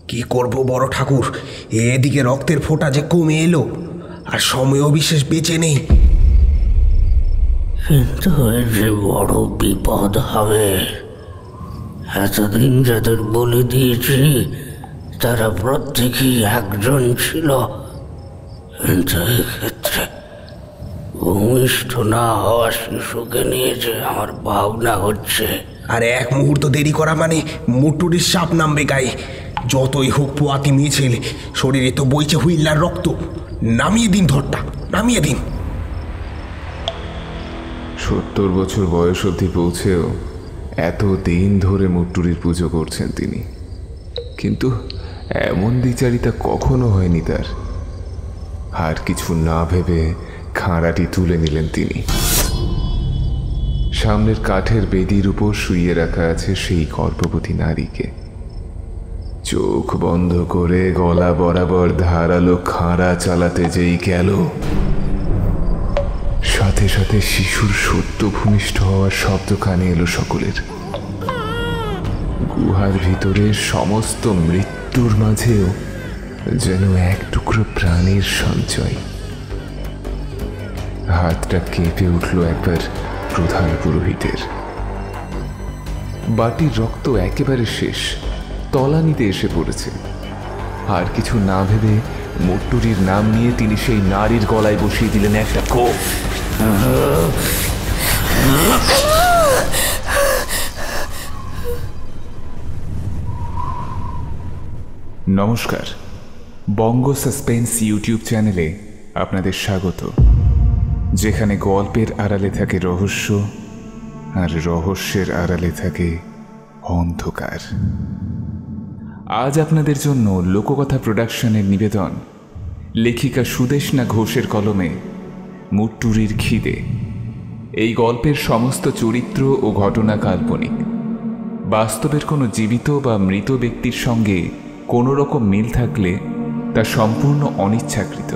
কি করব বড় ঠাকুর, এদিকে রক্তের ফোঁটা যে কমে এলো, আর সময়ও বিশেষ বেঁচে নেই। কিন্তু যে বড় বিপদ হবে। এতদিন যাদের বলে দিয়েছি তারা প্রত্যেকেই একজন ছিল, কিন্তু এক্ষেত্রে ভূমিষ্ঠ না হওয়া শিশুকে নিয়ে যে আমার ভাবনা হচ্ছে। আর এক মুহূর্ত দেরি করা মানে মুটুরির সাপ নামবে গায়ে। যতই হোক পোয়াতি মেয়ে ছেলে, শরীরে তো বইছে হুইল্লার রক্ত। নামিয়ে দিন ধরটা, নামিয়ে দিন। 70 বছর বয়স অবধি পৌঁছেও এত দিন ধরে মুট্টুরির পুজো করছেন তিনি, কিন্তু এমন দ্বিচারিতা কখনো হয়নি তার। আর কিছু না ভেবে খাঁড়াটি তুলে নিলেন তিনি। সামনের কাঠের বেদির উপর শুইয়ে রাখা আছে সেই গর্ভবতী নারীকে। চোখ বন্ধ করে গলা বরাবর ধারালো খাঁড়া চালাতে যেই গেল, সাথে সাথে শিশুর সদ্য ভূমিষ্ঠ হওয়ার শব্দ কানে এলো সকলের। গুহার ভিতরে সমস্ত মৃত্যুর মাঝেও যেন এক টুকরো প্রাণের সঞ্চয়। হাতটা কেঁপে উঠল একবার প্রধান পুরোহিতের। বাটির রক্ত একেবারে শেষ, তলানিতে এসে পড়েছে। আর কিছু না ভেবে মুট্টুরির নাম নিয়ে তিনি সেই নারীর গলায় বসিয়ে দিলেন একটা কোপ। নমস্কার, বঙ্গ সাসপেন্স ইউটিউব চ্যানেলে আপনাদের স্বাগত, যেখানে গল্পের আড়ালে থাকে রহস্য আর রহস্যের আড়ালে থাকে অন্ধকার। আজ আপনাদের জন্য লোককথা প্রোডাকশনের নিবেদন লেখিকা সুদেষ্ণা ঘোষের কলমে মুট্টুরির খিদে। এই গল্পের সমস্ত চরিত্র ও ঘটনা কাল্পনিক। বাস্তবের কোনো জীবিত বা মৃত ব্যক্তির সঙ্গে কোনো রকম মিল থাকলে তা সম্পূর্ণ অনিচ্ছাকৃত।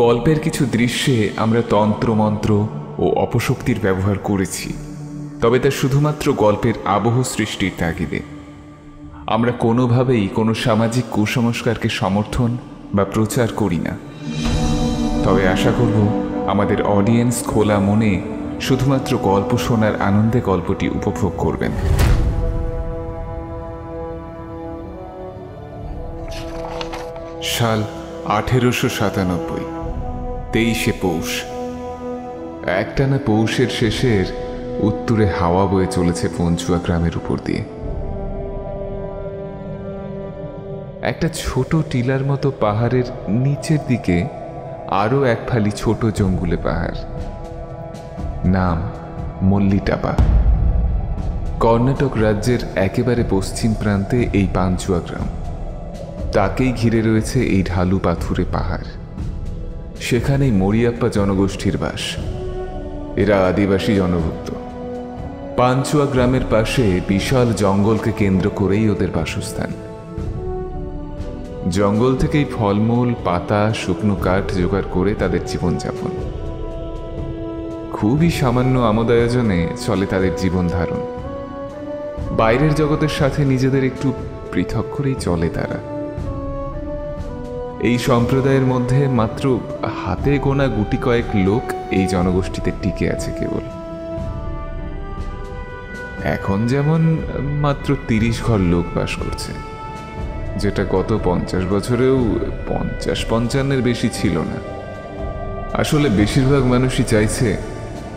গল্পের কিছু দৃশ্যে আমরা তন্ত্রমন্ত্র ও অপশক্তির ব্যবহার করেছি, তবে তা শুধুমাত্র গল্পের আবহ সৃষ্টির তাগিদে। আমরা কোনোভাবেই কোনো সামাজিক কুসংস্কারকে সমর্থন বা প্রচার করি না। তবে আশা করব আমাদের অডিয়েন্স খোলা মনে শুধুমাত্র গল্প শোনার আনন্দে গল্পটি উপভোগ করবেন। সাল 1897, 23শে পৌষ। একটানা পৌষের শেষের উত্তরে হাওয়া বয়ে চলেছে পঞ্চুয়া গ্রামের উপর দিয়ে। একটা ছোট টিলার মতো পাহাড়ের নিচের দিকে আরও এক ফালি ছোট জঙ্গুলে পাহাড়, নাম মল্লিটাপা। কর্ণাটক রাজ্যের একেবারে পশ্চিম প্রান্তে এই পাঞ্চুয়া গ্রাম। তাকেই ঘিরে রয়েছে এই ঢালু পাথুরে পাহাড়। সেখানেই মরিয়াপ্পা জনগোষ্ঠীর বাস। এরা আদিবাসী জনভুক্ত। পাঞ্চুয়া গ্রামের পাশে বিশাল জঙ্গলকে কেন্দ্র করেই ওদের বাসস্থান। জঙ্গল থেকেই ফলমূল, পাতা, শুকনো কাঠ জোগাড় করে তাদের জীবনযাপন। খুবই সামান্য আমোদ আয়োজনে চলে তাদের জীবন ধারণ। বাইরের জগতের সাথে নিজেদের একটু পৃথক করেই চলে তারা। এই সম্প্রদায়ের মধ্যে মাত্র হাতে গোনা গুটি কয়েক লোক এই জনগোষ্ঠীতে টিকে আছে কেবল। এখন যেমন মাত্র 30 ঘর লোক বাস করছে, যেটা গত 50 বছরেও 50-55-এর বেশি ছিল না। আসলে বেশিরভাগ মানুষই চাইছে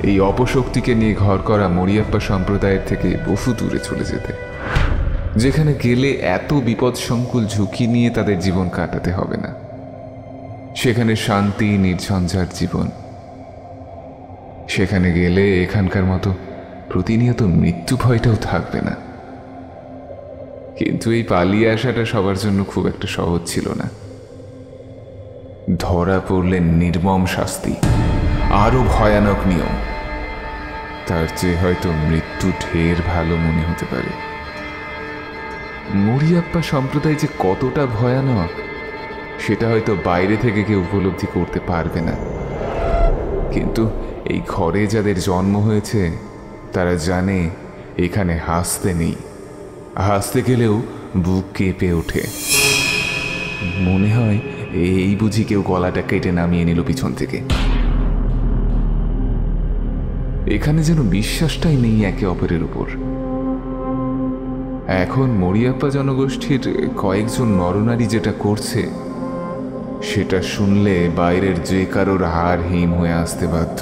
এই অপশক্তিকে নিয়ে ঘর করা মরিয়াপ্পা সম্প্রদায়ের থেকে বহু দূরে চলে যেতে, যেখানে গেলে এত বিপদসংকুল ঝুঁকি নিয়ে তাদের জীবন কাটাতে হবে না। সেখানে শান্তি, নির্ঝঞ্ঝাট জীবন। সেখানে গেলে এখানকার মতো প্রতিনিয়ত মৃত্যু ভয়টাও থাকবে না। কিন্তু এই পালিয়ে আসাটা সবার জন্য খুব একটা সহজ ছিল না। ধরা পড়লে নির্মম শাস্তি, আরো ভয়ানক নিয়ম। তার চেয়ে হয়তো মৃত্যু ঢের ভালো মনে হতে পারে। মরিয়াপ্পা সম্প্রদায় যে কতটা ভয়ানক সেটা হয়তো বাইরে থেকে কেউ উপলব্ধি করতে পারবে না, কিন্তু এই ঘরে যাদের জন্ম হয়েছে তারা জানে এখানে হাসতে নেই। হাসতে গেলেও বুক কেঁপে ওঠে। মনে হয় এই বুঝি কেউ গলাটা কেটে নামিয়ে নিল পিছন থেকে। এখানে যেন বিশ্বাসটাই নেই একে অপরের উপর। এখন মরিয়াপ্পা জনগোষ্ঠীর কয়েকজন নরনারী যেটা করছে সেটা শুনলে বাইরের যে কারোর হাড় হিম হয়ে আসতে বাধ্য।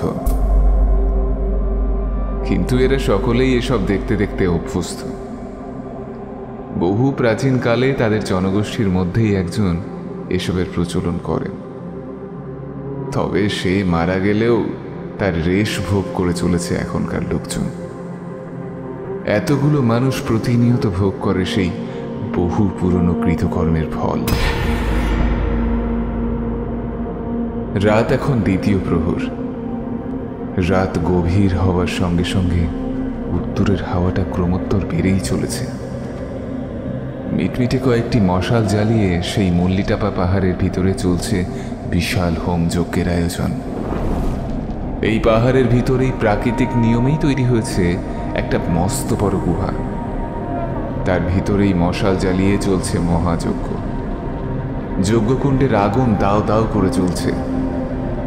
কিন্তু এরা সকলেই এসব দেখতে দেখতে অভ্যস্ত। বহু প্রাচীনকালে তাদের জনগোষ্ঠীর মধ্যেই একজন এসবের প্রচলন করেন। তবে সে মারা গেলেও তার রেশ ভোগ করে চলেছে এখনকার লোকজন। এতগুলো মানুষ প্রতিনিয়ত ভোগ করে সেই বহু পুরনো কৃতকর্মের ফল। রাত এখন দ্বিতীয় প্রহর। রাত গভীর হওয়ার সঙ্গে সঙ্গে উত্তরের হাওয়াটা ক্রমোত্তর বেড়েই চলেছে। মিটমিটে কয়েকটি মশাল জ্বালিয়ে সেই মল্লিটাপা পাহাড়ের ভিতরে চলছে বিশাল হোমযজ্ঞের আয়োজন। এই পাহাড়ের ভিতরেই প্রাকৃতিক নিয়মেই তৈরি হয়েছে একটা মস্ত বড় গুহা। তার ভিতরেই মশাল জ্বালিয়ে চলছে মহাযজ্ঞ। যজ্ঞকুণ্ডের আগুন দাও দাও করে চলছে।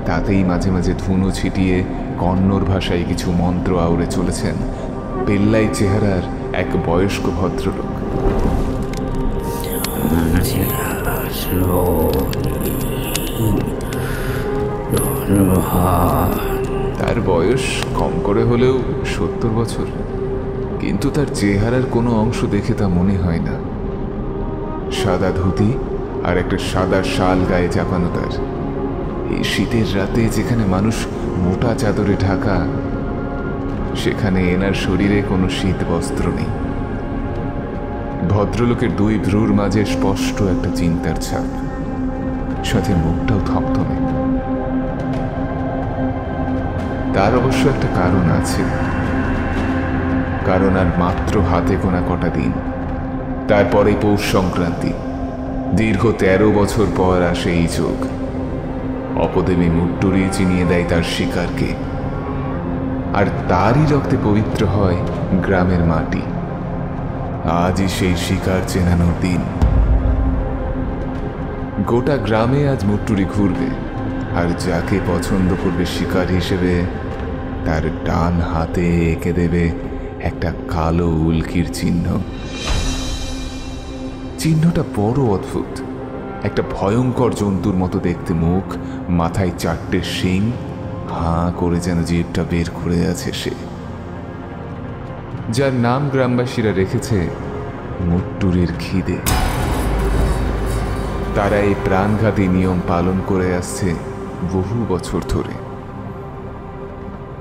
তাতেই মাঝে মাঝে ধুনো ছিটিয়ে কন্নড় ভাষায় কিছু মন্ত্র আউড়ে চলেছেন পেল্লাই চেহারার এক বয়স্ক ভদ্রলোক। তার বয়স কম করে হলেও 70 বছর, কিন্তু তার চেহারার কোনো অংশ দেখে তা মনে হয় না। সাদা ধুতি আর একটা সাদা শাল গায়ে চাপানো তার। এই শীতের রাতে যেখানে মানুষ মোটা চাদরে ঢাকা, সেখানে এনার শরীরে কোনো শীত বস্ত্র নেই। ভদ্রলোকের দুই ভ্রুর মাঝে স্পষ্ট একটা চিন্তার ছাপ, সাথে মুখটাও থমথমে। তার অবশ্য একটা কারণ আছে, কারণ আর মাত্র হাতে গোনা কটা দিন, তারপরে পৌষ সংক্রান্তি। দীর্ঘ 13 বছর পর আসে এই যোগ। অপদেবী মুট্টুরি চিনিয়ে দেয় তার শিকারকে, আর তারই রক্তে পবিত্র হয় গ্রামের মাটি। আজই সেই শিকার চেনানোর দিন। গোটা গ্রামে আজ মুট্টুরি ঘুরবে, আর যাকে পছন্দ করবে শিকার হিসেবে তার ডান হাতে এঁকে দেবে একটা কালো উল্কির চিহ্ন। চিহ্নটা বড় অদ্ভুত। একটা ভয়ঙ্কর জন্তুর মতো দেখতে মুখ, মাথায় 4টে শিং, হাঁ করে যেন জিভটা বের করে আছে সে। যার নাম গ্রামবাসীরা রেখেছে মুট্টুরির খিদে। তারা এই প্রাণঘাতী নিয়ম পালন করে আসছে বহু বছর ধরে।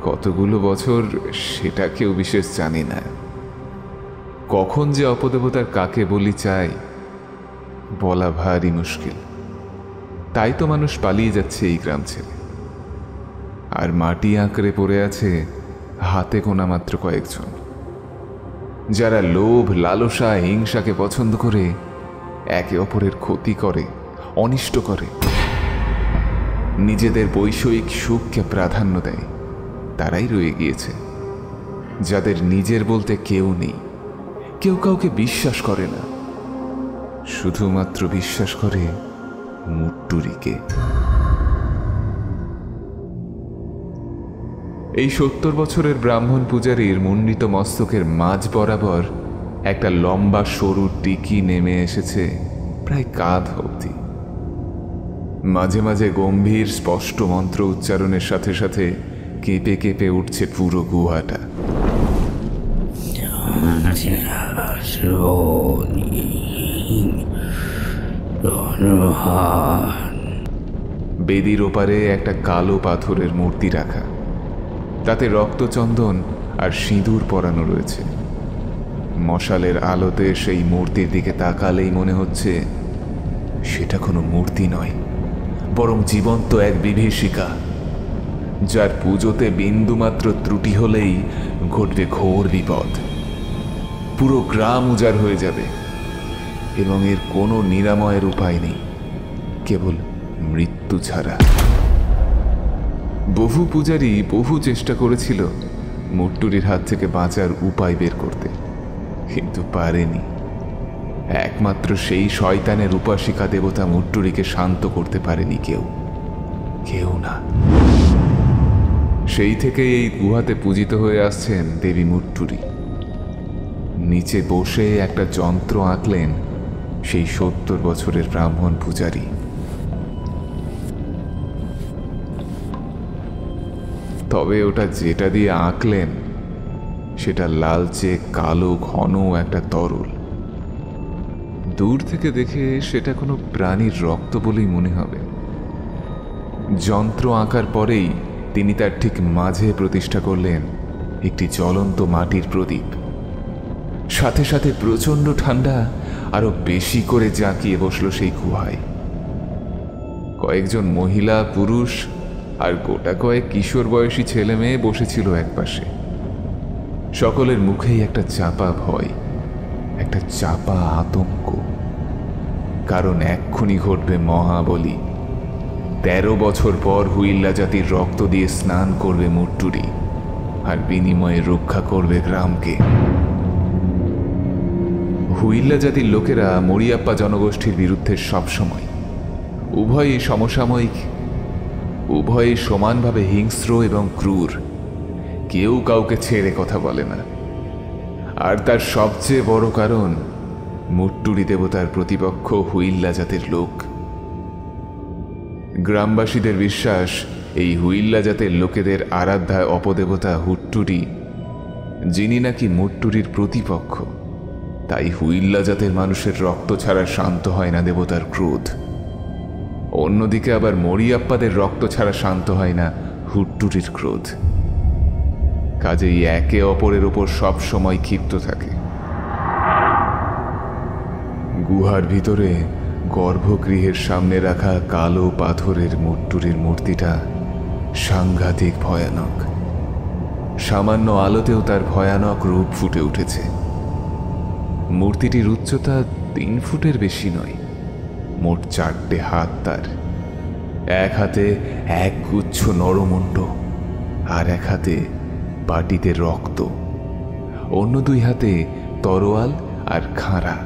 কতগুলো বছর সেটা কেউ বিশেষ জানে না। কখন যে অপদেবতার কাকে বলি চাই বলা ভারী মুশকিল। তাই তো মানুষ পালিয়ে যাচ্ছে এই গ্রাম ছেড়ে। আর মাটি আঁকড়ে পড়ে আছে হাতে গোনা মাত্র কয়েকজন, যারা লোভ, লালসা, হিংসাকে পছন্দ করে একে অপরের ক্ষতি করে, অনিষ্ট করে, নিজেদের বৈষয়িক সুখকে প্রাধান্য দেয়। তারাই রয়ে গিয়েছে, যাদের নিজের বলতে কেউ নেই। কেউ কাউকে বিশ্বাস করে না, শুধুমাত্র বিশ্বাস করে মুট্টুরিকে। এই 70 বছরের ব্রাহ্মণ পূজারীর মুন্ডিত মস্তকের মাঝ বরাবর একটা লম্বা সরু টিকি নেমে এসেছে প্রায় কাঁধ অবধি। মাঝে মাঝে গম্ভীর স্পষ্ট মন্ত্র উচ্চারণের সাথে সাথে কেঁপে কেঁপে উঠছে পুরো গুহাটা। বেদির ওপারে একটা কালো পাথরের মূর্তি রাখা, তাতে রক্তচন্দন আর সিঁদুর পরানো রয়েছে। মশালের আলোতে সেই মূর্তির দিকে তাকালেই মনে হচ্ছে সেটা কোনো মূর্তি নয়, বরং জীবন্ত এক বিভীষিকা, যার পুজোতে বিন্দুমাত্র ত্রুটি হলেই ঘটবে ঘোর বিপদ। পুরো গ্রাম উজাড় হয়ে যাবে, এবং এর কোনো নিরাময়ের উপায় নেই, কেবল মৃত্যু ছাড়া। বহু পূজারী বহু চেষ্টা করেছিল মুট্টুরির হাত থেকে বাঁচার উপায় বের করতে, কিন্তু পারেনি। একমাত্র সেই শয়তানের উপাসিকা দেবতা মুট্টুরিকে শান্ত করতে পারেনি কেউ না। সেই থেকে এই গুহাতে পূজিত হয়ে আসছেন দেবী মুট্টুরি। নিচে বসে একটা যন্ত্র আঁকলেন সেই 70 বছরের ব্রাহ্মণ পূজারী। তবে ওটা যেটা দিয়ে আঁকলেন সেটা লালচে কালো ঘন একটা তরল। দূর থেকে দেখে সেটা কোনো প্রাণীর রক্ত বলেই মনে হবে। যন্ত্র আঁকার পরেই তিনি তার ঠিক মাঝে প্রতিষ্ঠা করলেন একটি জ্বলন্ত মাটির প্রদীপ। সাথে সাথে প্রচণ্ড ঠান্ডা আরো বেশি করে জাঁকিয়ে বসল সেই গুহায়। কয়েকজন মহিলা, পুরুষ আর গোটা কয়েক কিশোর বয়সী ছেলে মেয়ে বসেছিল একপাশে। সকলের মুখেই একটা চাপা ভয়, একটা চাপা আতঙ্ক। কারণ এক্ষুনি ঘটবে মহাবলী। 13 বছর পর হুইল্লা জাতির রক্ত দিয়ে স্নান করবে মুট্টুরি, আর বিনিময়ে রক্ষা করবে গ্রামকে। হুইল্লা জাতির লোকেরা মরিয়াপ্পা জনগোষ্ঠীর বিরুদ্ধে সবসময়, উভয়ই সমসাময়িক, উভয়ই সমানভাবে হিংস্র এবং ক্রূর। কেউ কাউকে ছেড়ে কথা বলে না। আর তার সবচেয়ে বড় কারণ, মুট্টুরি দেবতার প্রতিপক্ষ হুইল্লা জাতের লোক। গ্রামবাসীদের বিশ্বাস, এই হুইল্লা জাতের লোকেদের আরাধ্যা অপদেবতা হুট্টুরি, যিনি নাকি মুট্টুরির প্রতিপক্ষ। তাই হুইল্লা জাতের মানুষের রক্ত ছাড়া শান্ত হয় না দেবতার ক্রোধ। অন্যদিকে আবার মরিয়াপ্পাদের রক্ত ছাড়া শান্ত হয় না হুট্টুরির ক্রোধ। কাজেই একে অপরের ওপর সব সময় ক্ষিপ্ত থাকে। গুহার ভিতরে গর্ভগৃহের সামনে রাখা কালো পাথরের মুট্টুরির মূর্তিটা সাংঘাতিক ভয়ানক। সামান্য আলোতেও তার ভয়ানক রূপ ফুটে উঠেছে। মূর্তিটির উচ্চতা 3 ফুটের বেশি নয়। মোট 4টে হাত তার। এক হাতে এক গুচ্ছ নরমুণ্ড, আর এক হাতে বাটিতে রক্ত। অন্য 2 হাতে তরোয়াল আর খাঁড়া।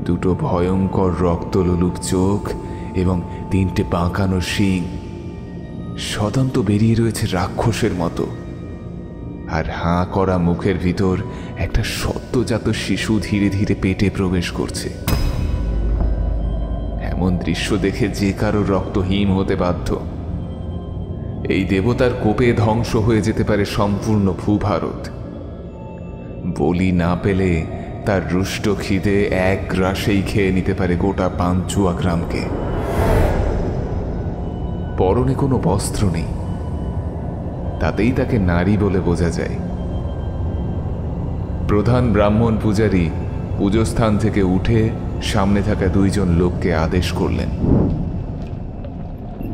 2টো ভয়ঙ্কর রক্তলোলুপ চোখ এবং 3টে বাঁকানো শিং। সদন্ত বেরিয়ে রয়েছে রাক্ষসের মতো। আর হাঁ করা মুখের ভিতর একটা সদ্যজাত শিশু ধীরে ধীরে পেটে প্রবেশ করছে। এমন দৃশ্য দেখে যে কারো রক্ত হিম হতে বাধ্য। এই দেবতার কোপে ধ্বংস হয়ে যেতে পারে সম্পূর্ণ ভূভারত। বলি না পেলে তার রুষ্ট খিদে এক গ্রাসেই খেয়ে নিতে পারে গোটা পাঞ্চুয়া গ্রামকে। পরনে কোনো বস্ত্র নেই, তাতেই তাকে নারী বলে বোঝা যায়। প্রধান ব্রাহ্মণ পূজারী পুজোস্থান থেকে উঠে সামনে থাকা 2 জন লোককে আদেশ করলেন।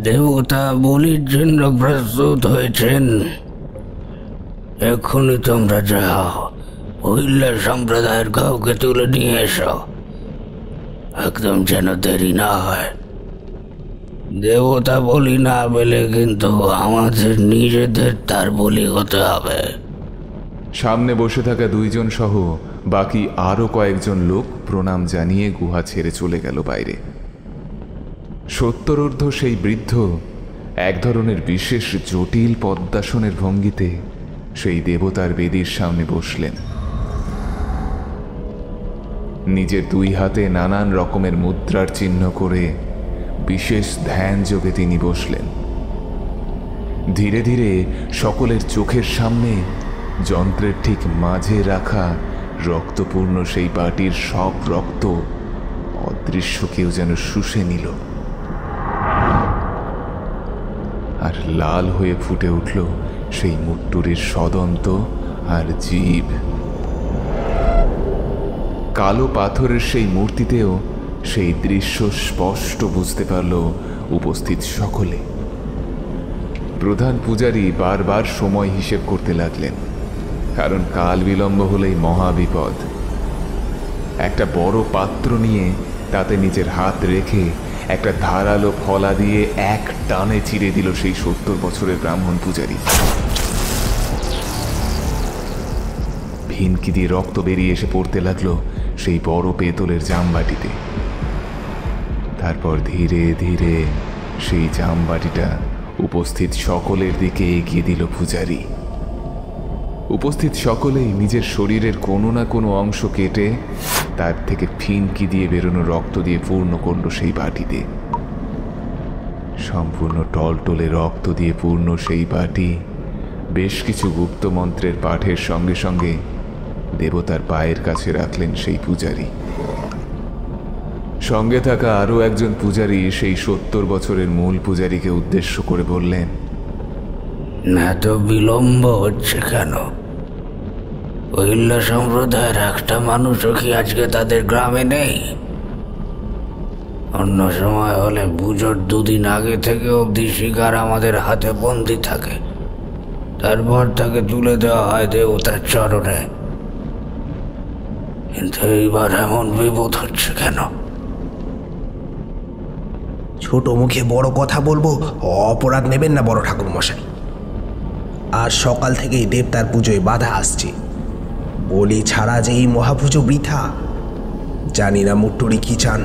দেবতা বলির জন্য প্রস্তুত হয়েছেন। এখনই তোমরা যাও, হুইল্লা সম্প্রদায়ের কাউকে তুলে নিয়ে এসো। একদম যেন দেরি না হয়। দেবতা বলি না পেলে কিন্তু আমাদের নিজেদের তার বলি হতে হবে। সামনে বসে থাকা 2 জন সহ বাকি আরো কয়েকজন লোক প্রণাম জানিয়ে গুহা ছেড়ে চলে গেল বাইরে। 70 সেই বৃদ্ধ এক ধরনের বিশেষ জটিল পদ্মাসনের ভঙ্গিতে সেই দেবতার বেদির সামনে বসলেন। নিজের 2 হাতে নানান রকমের মুদ্রার চিহ্ন করে বিশেষ ধ্যান যোগে তিনি বসলেন। ধীরে ধীরে সকলের চোখের সামনে যন্ত্রের ঠিক মাঝে রাখা রক্তপূর্ণ সেই বাটির সব রক্ত অদৃশ্য কেউ যেন শুষে নিল, আর লাল হয়ে ফুটে উঠল সেই মুট্টুরির সদন্ত আর জীব। কালো পাথরের সেই মূর্তিতেও সেই দৃশ্য স্পষ্ট বুঝতে পারল উপস্থিত সকলে। প্রধান পূজারী বারবার সময় হিসেব করতে লাগলেন, কারণ কাল বিলম্ব হলেই মহাবিপদ। একটা বড় পাত্র নিয়ে তাতে নিজের হাত রেখে একটা ধারালো ফলা দিয়ে এক টানে চিরে দিল সেই 70 বছরের ব্রাহ্মণ পূজারী। ভিনকি দিয়ে রক্ত বেরিয়ে এসে পড়তে লাগলো সেই বড় পেতলের জামবাটিতে। তারপর ধীরে ধীরে সেই জামবাটিটা উপস্থিত সকলের দিকে এগিয়ে দিল পূজারী। উপস্থিত সকলেই নিজের শরীরের কোনো না কোনো অংশ কেটে তার থেকে ফিনকি দিয়ে বেরোনো রক্ত দিয়ে পূর্ণ করল সেই বাটিতে। সম্পূর্ণ টলটলে রক্ত দিয়ে পূর্ণ সেই বাটি বেশ কিছু গুপ্ত মন্ত্রের পাঠের সঙ্গে সঙ্গে দেবতার পায়ের কাছে রাখলেন সেই পূজারী। সঙ্গে থাকা আরও একজন পূজারী সেই 70 বছরের মূল পূজারীকে উদ্দেশ্য করে বললেন, এত বিলম্ব হচ্ছে কেন? ওহিল্লা সম্প্রদায়ের একটা মানুষও কি আজকে তাদের গ্রামে নেই? অন্য সময় হলে পুজোর 2 দিন আগে থেকে অবধি শিকার আমাদের হাতে বন্দি থাকে, তারপর তাকে তুলে দেওয়া হয় দেবতার চরণে। কিন্তু এইবার এমন বিপদ হচ্ছে কেন? ছোট মুখে বড় কথা বলবো, অপরাধ নেবেন না বড় ঠাকুর মশাই। আজ সকাল থেকেই দেবতার পুজোয় বাধা আসছে। বলি ছাড়া যে এই মহাপুজো বৃথা। জানি না মুট্টুরি কি চান।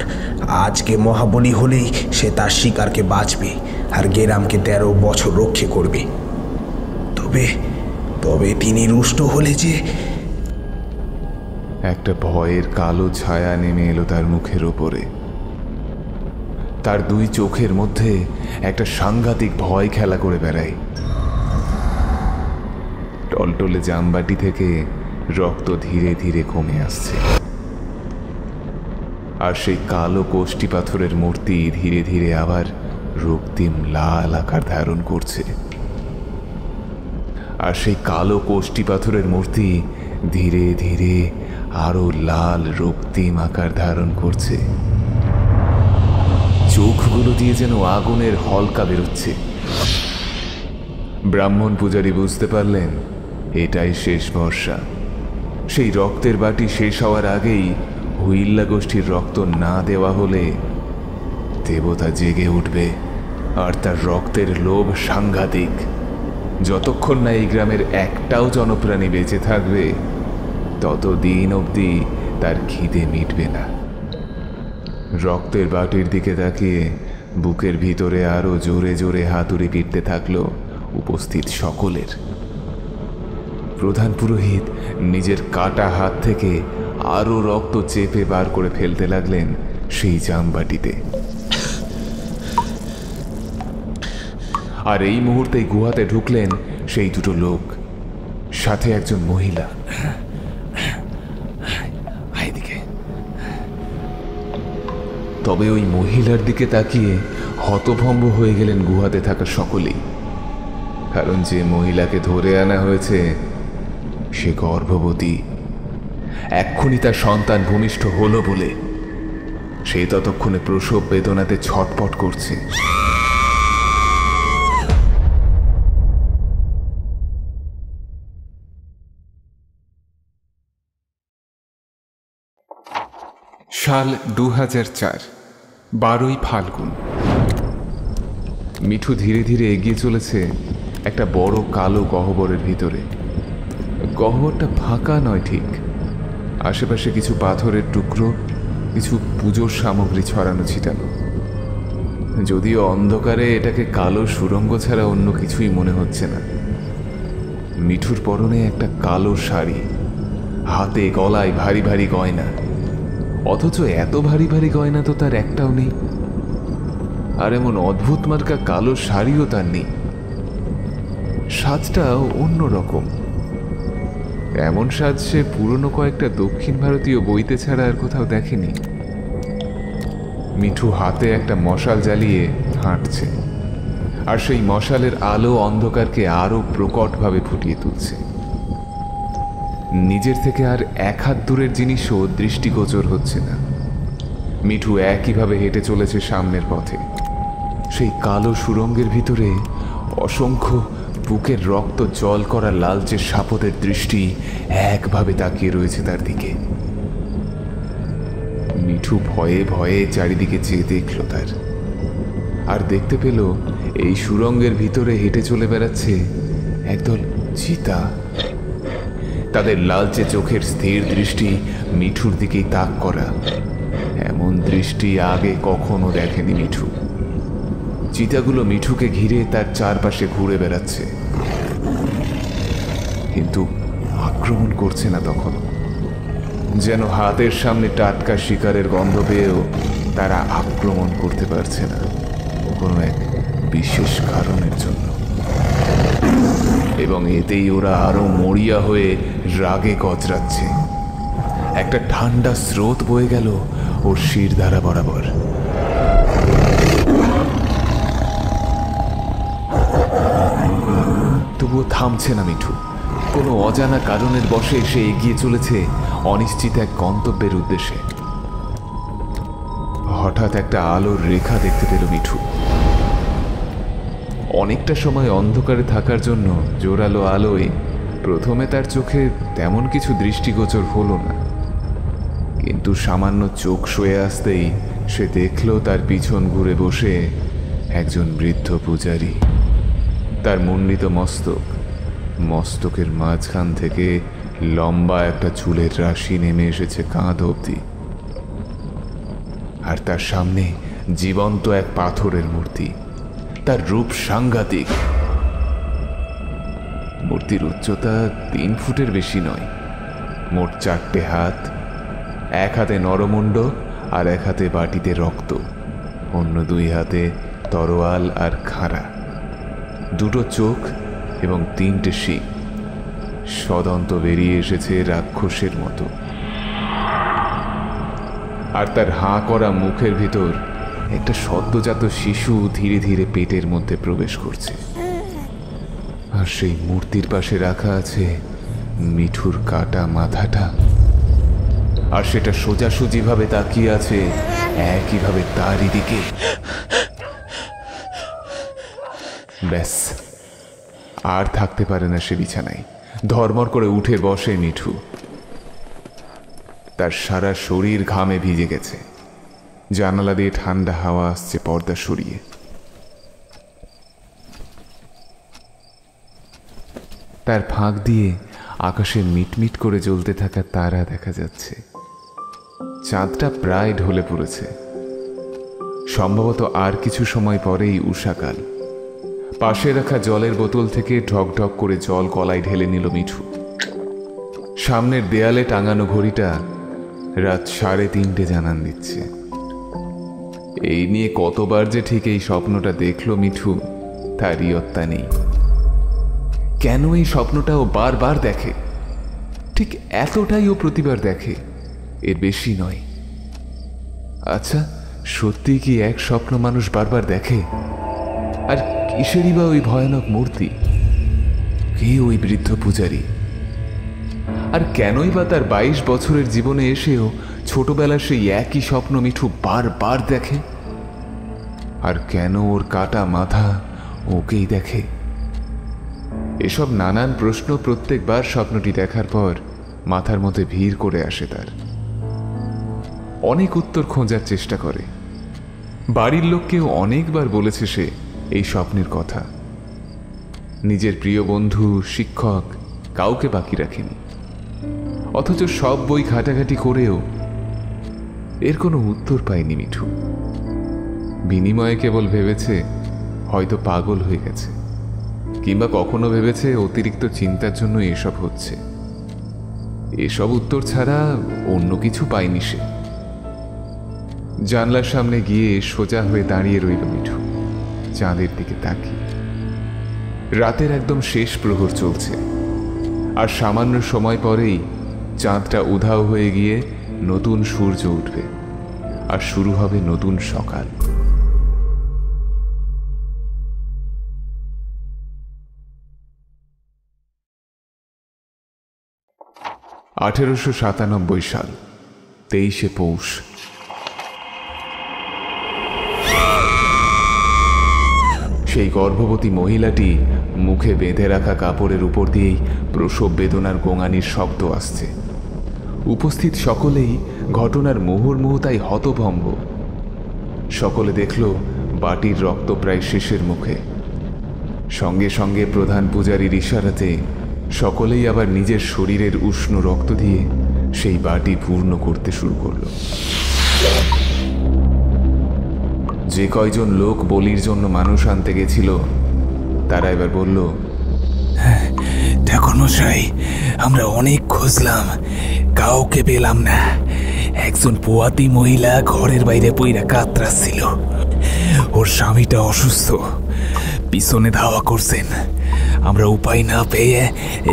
আজকে মহাবলী হলেই সে তার শিকারকে বাঁচবে আর গেরামকে 13 বছর রক্ষে করবে। তবে তবে তিনি রুষ্ট হলে যে। একটা ভয়ের কালো ছায়া নেমে এলো তার মুখের ওপরে। তার 2 চোখের মধ্যে একটা সাংঘাতিক ভয় খেলা করে বেড়ায়। টলটলে জামবাটি থেকে রক্ত ধীরে ধীরে কমে আসছে, আর সেই কালো কোষ্ঠী পাথরের মূর্তি ধীরে ধীরে আবার রক্তিম লাল আকার ধারণ করছে। আর সেই কালো কোষ্ঠী পাথরের মূর্তি ধীরে ধীরে আরো লাল রক্তিম আকার ধারণ করছে। চোখগুলো দিয়ে যেন আগুনের হলকা বেরোচ্ছে। ব্রাহ্মণ পূজারী বুঝতে পারলেন এটাই শেষ ভরসা। সেই রক্তের বাটি শেষ হওয়ার আগেই হুইল্লা গোষ্ঠীর রক্ত না দেওয়া হলে দেবতা জেগে উঠবে, আর তার রক্তের লোভ সাংঘাতিক। যতক্ষণ না এই গ্রামের একটাও জনপ্রাণী বেঁচে থাকবে ততদিন অবধি তার খিদে মিটবে না। রক্তের বাটির দিকে তাকিয়ে বুকের ভিতরে আরো জোরে জোরে হাতুড়ি পিটতে থাকলো উপস্থিত সকলের। প্রধান পুরোহিত নিজের কাটা হাত থেকে আরো রক্ত চেপে বার করে ফেলতে লাগলেন সেই জামবাটিতে। আর এই মুহূর্তে গুহাতে ঢুকলেন সেই 2 লোক, সাথে একজন মহিলা। তবে ওই মহিলার দিকে তাকিয়ে হতভম্ব হয়ে গেলেন গুহাতে থাকা সকলেই, কারণ যে মহিলাকে ধরে আনা হয়েছে সে গর্ভবতী। এক্ষুনি তার সন্তান ভূমিষ্ঠ হলো বলে সে ততক্ষণে প্রসব বেদনাতে ছটপট করছে। সাল 2004, 12ই ফাল্গুন। মিঠু ধীরে ধীরে এগিয়ে চলেছে একটা বড় কালো গহ্বরের ভিতরে। গহ্বরটা ফাঁকা নয় ঠিক, আশেপাশে কিছু পাথরের টুকরো, কিছু পুজোর সামগ্রী ছড়ানো ছিটানো। যদিও অন্ধকারে এটাকে কালো সুড়ঙ্গ ছাড়া অন্য কিছুই মনে হচ্ছে না। মিঠুর পরনে একটা কালো শাড়ি, হাতে গলায় ভারী ভারী গয়না, অথচ এত ভারী ভারী গয়না তো তার একটাও নেই। আর এমন অদ্ভুত মার্কা কালো শাড়িও তার নেই। সাজটাও অন্যরকম। এমন সাজ সে পুরনো কয়েকটা দক্ষিণ ভারতীয় বইতে ছাড়া আর কোথাও দেখেনি। মিঠু হাতে একটা মশাল জ্বালিয়ে হাঁটছে, আর সেই মশালের আলো অন্ধকারকে আরো প্রকটভাবে ফুটিয়ে তুলছে। নিজের থেকে আর 1 হাত দূরের জিনিসও দৃষ্টিগোচর হচ্ছে না। মিঠু একইভাবে হেঁটে চলেছে সামনের পথে। সেই কালো সুড়ঙ্গের ভিতরে অসংখ্য বুকের রক্ত জল করা লালচে সাপদের দৃষ্টি একভাবে তাকিয়ে রয়েছে তার দিকে। মিঠু ভয়ে ভয়ে চারিদিকে চেয়ে দেখল তার, আর দেখতে পেল এই সুড়ঙ্গের ভিতরে হেঁটে চলে বেড়াচ্ছে একদল চিতা। তাদের লালচে চোখের স্থির দৃষ্টি মিঠুর দিকেই তাক করা। এমন দৃষ্টি আগে কখনো দেখেনি মিঠু। চিতাগুলো মিঠুকে ঘিরে তার চারপাশে ঘুরে বেড়াচ্ছে, কিন্তু আক্রমণ করছে না তখন। যেন হাতের সামনে টাটকা শিকারের গন্ধ পেয়েও তারা আক্রমণ করতে পারছে না কোনো এক বিশেষ কারণের জন্য। এবং এতেই ওরা আরো মরিয়া হয়ে রাগে গজরাচ্ছে। একটা ঠান্ডা স্রোত বয়ে গেল ওর শিরদাঁড়া বরাবর। তবুও থামছে না মিঠু। কোনো অজানা কারণের বশে সে এগিয়ে চলেছে অনিশ্চিত এক গন্তব্যের উদ্দেশ্যে। হঠাৎ একটা আলোর রেখা দেখতে পেল মিঠু। অনেকটা সময় অন্ধকারে থাকার জন্য জোরালো আলোয় প্রথমে তার চোখে তেমন কিছু দৃষ্টিগোচর হলো না, কিন্তু সামান্য চোখ শুয়ে আসতেই সে দেখল তার পিছন ঘুরে বসে একজন বৃদ্ধ পূজারী। তার মুন্ডিত মস্তক, মস্তকের মাঝখান থেকে লম্বা একটা চুলের রাশি নেমে এসেছে কাঁধ অবধি। আর তার সামনে জীবন্ত এক পাথরের মূর্তি। তার রূপ সাংঘাতিক। মূর্তির উচ্চতা 3 ফুটের বেশি নয়। মোট 4টে হাত, এক হাতে নরমুণ্ড আর এক হাতে বাটিতে রক্ত, অন্য 2 হাতে তরোয়াল আর খাঁড়া, 2টো চোখ এবং 3টে শিং। সদন্ত বেরিয়ে এসেছে রাক্ষসের মতো। আর তার হাঁ করা মুখের ভিতর একটা সদ্যজাত শিশু ধীরে ধীরে পেটের মধ্যে প্রবেশ করছে। আর সেই মূর্তির পাশে রাখা আছে মিঠুর কাটা মাথাটা। আর সেটা সোজাসুজিভাবে তাকিয়ে আছে একইভাবে তারই দিকে। ব্যাস, আর থাকতে পারে না সে বিছানায়। ধর্মর করে উঠে বসে মিঠু। তার সারা শরীর ঘামে ভিজে গেছে। জানালা দিয়ে ঠান্ডা হাওয়া আসছে পর্দা সরিয়ে। তার ফাঁক দিয়ে আকাশে মিটমিট করে জ্বলতে থাকা তারা দেখা যাচ্ছে। চাঁদটা প্রায় ঢলে পড়েছে। সম্ভবত আর কিছু সময় পরেই উষাকাল। পাশে রাখা জলের বোতল থেকে ঢক ঢক করে জল গলায় ঢেলে নিল মিঠু। সামনের দেয়ালে টাঙানো ঘড়িটা রাত 3:30 জানান দিচ্ছে। এই নিয়ে কতবার যে ঠিক এই স্বপ্নটা দেখল মিঠু তার ইয়ত্তা নেই। কেন এই স্বপ্নটা ও বারবার দেখে, ঠিক এতটাই ও প্রতিবার দেখে, এর বেশি নয়। আচ্ছা, সত্যি কি এক স্বপ্ন মানুষ বারবার দেখে? আর কিসেরই বা ওই ভয়ানক মূর্তি? কে ওই বৃদ্ধ পূজারী? আর কেনই বা তার 22 বছরের জীবনে এসেও ছোটবেলার সেই একই স্বপ্ন মিঠু বারবার দেখে? আর কেন ওর কাটা মাথা ওকেই দেখে? এসব নানান প্রশ্ন প্রত্যেকবার স্বপ্নটি দেখার পর মাথার মধ্যে ভিড় করে আসে তার। অনেক উত্তর খোঁজার চেষ্টা করে। বাড়ির লোককেও অনেকবার বলেছে সে এই স্বপ্নের কথা। নিজের প্রিয় বন্ধু, শিক্ষক, কাউকে বাকি রাখেনি। অথচ সব বই ঘাটাঘাটি করেও এর কোনো উত্তর পায়নি মিঠু। বিনিময়ে কেবল ভেবেছে হয়তো পাগল হয়ে গেছে, কিংবা কখনো ভেবেছে অতিরিক্ত চিন্তার জন্য এসব হচ্ছে। এসব উত্তর ছাড়া অন্য কিছু পায়নি সে। জানলার সামনে গিয়ে সোজা হয়ে দাঁড়িয়ে রইল মিঠু, চাঁদের দিকে তাকিয়ে। রাতের একদম শেষ প্রহর চলছে, আর সামান্য সময় পরেই চাঁদটা উধাও হয়ে গিয়ে নতুন সূর্য উঠবে, আর শুরু হবে নতুন সকাল। (1897 সাল, 23শে পৌষ। সেই গর্ভবতী মহিলাটি মুখে বেঁধে রাখা কাপড়ের উপর দিয়েই প্রসব বেদনার গোঙানির শব্দ আসছে। উপস্থিত সকলেই ঘটনার মুহূর্মুহূর্তায় হতভম্ব। সকলে দেখল বাটির রক্ত প্রায় শেষের মুখে। সঙ্গে সঙ্গে প্রধান পূজারীর ইশারাতে সকলেই আবার নিজের শরীরের উষ্ণ রক্ত দিয়ে সেই বাটি পূর্ণ করতে শুরু করলো। যে কয়জন লোক বলির জন্য মানুষ আনতে গেছিল তারা এবার বলল, ঠাকুরমশাই, আমরা অনেক খুঁজলাম, কাউকে পেলাম না। একজন পোয়াতি মহিলা ঘরের বাইরে পইরা কাতরাচ্ছিল। ওর স্বামীটা অসুস্থ, পিছনে ধাওয়া করছেন। আমরা উপায় না পেয়ে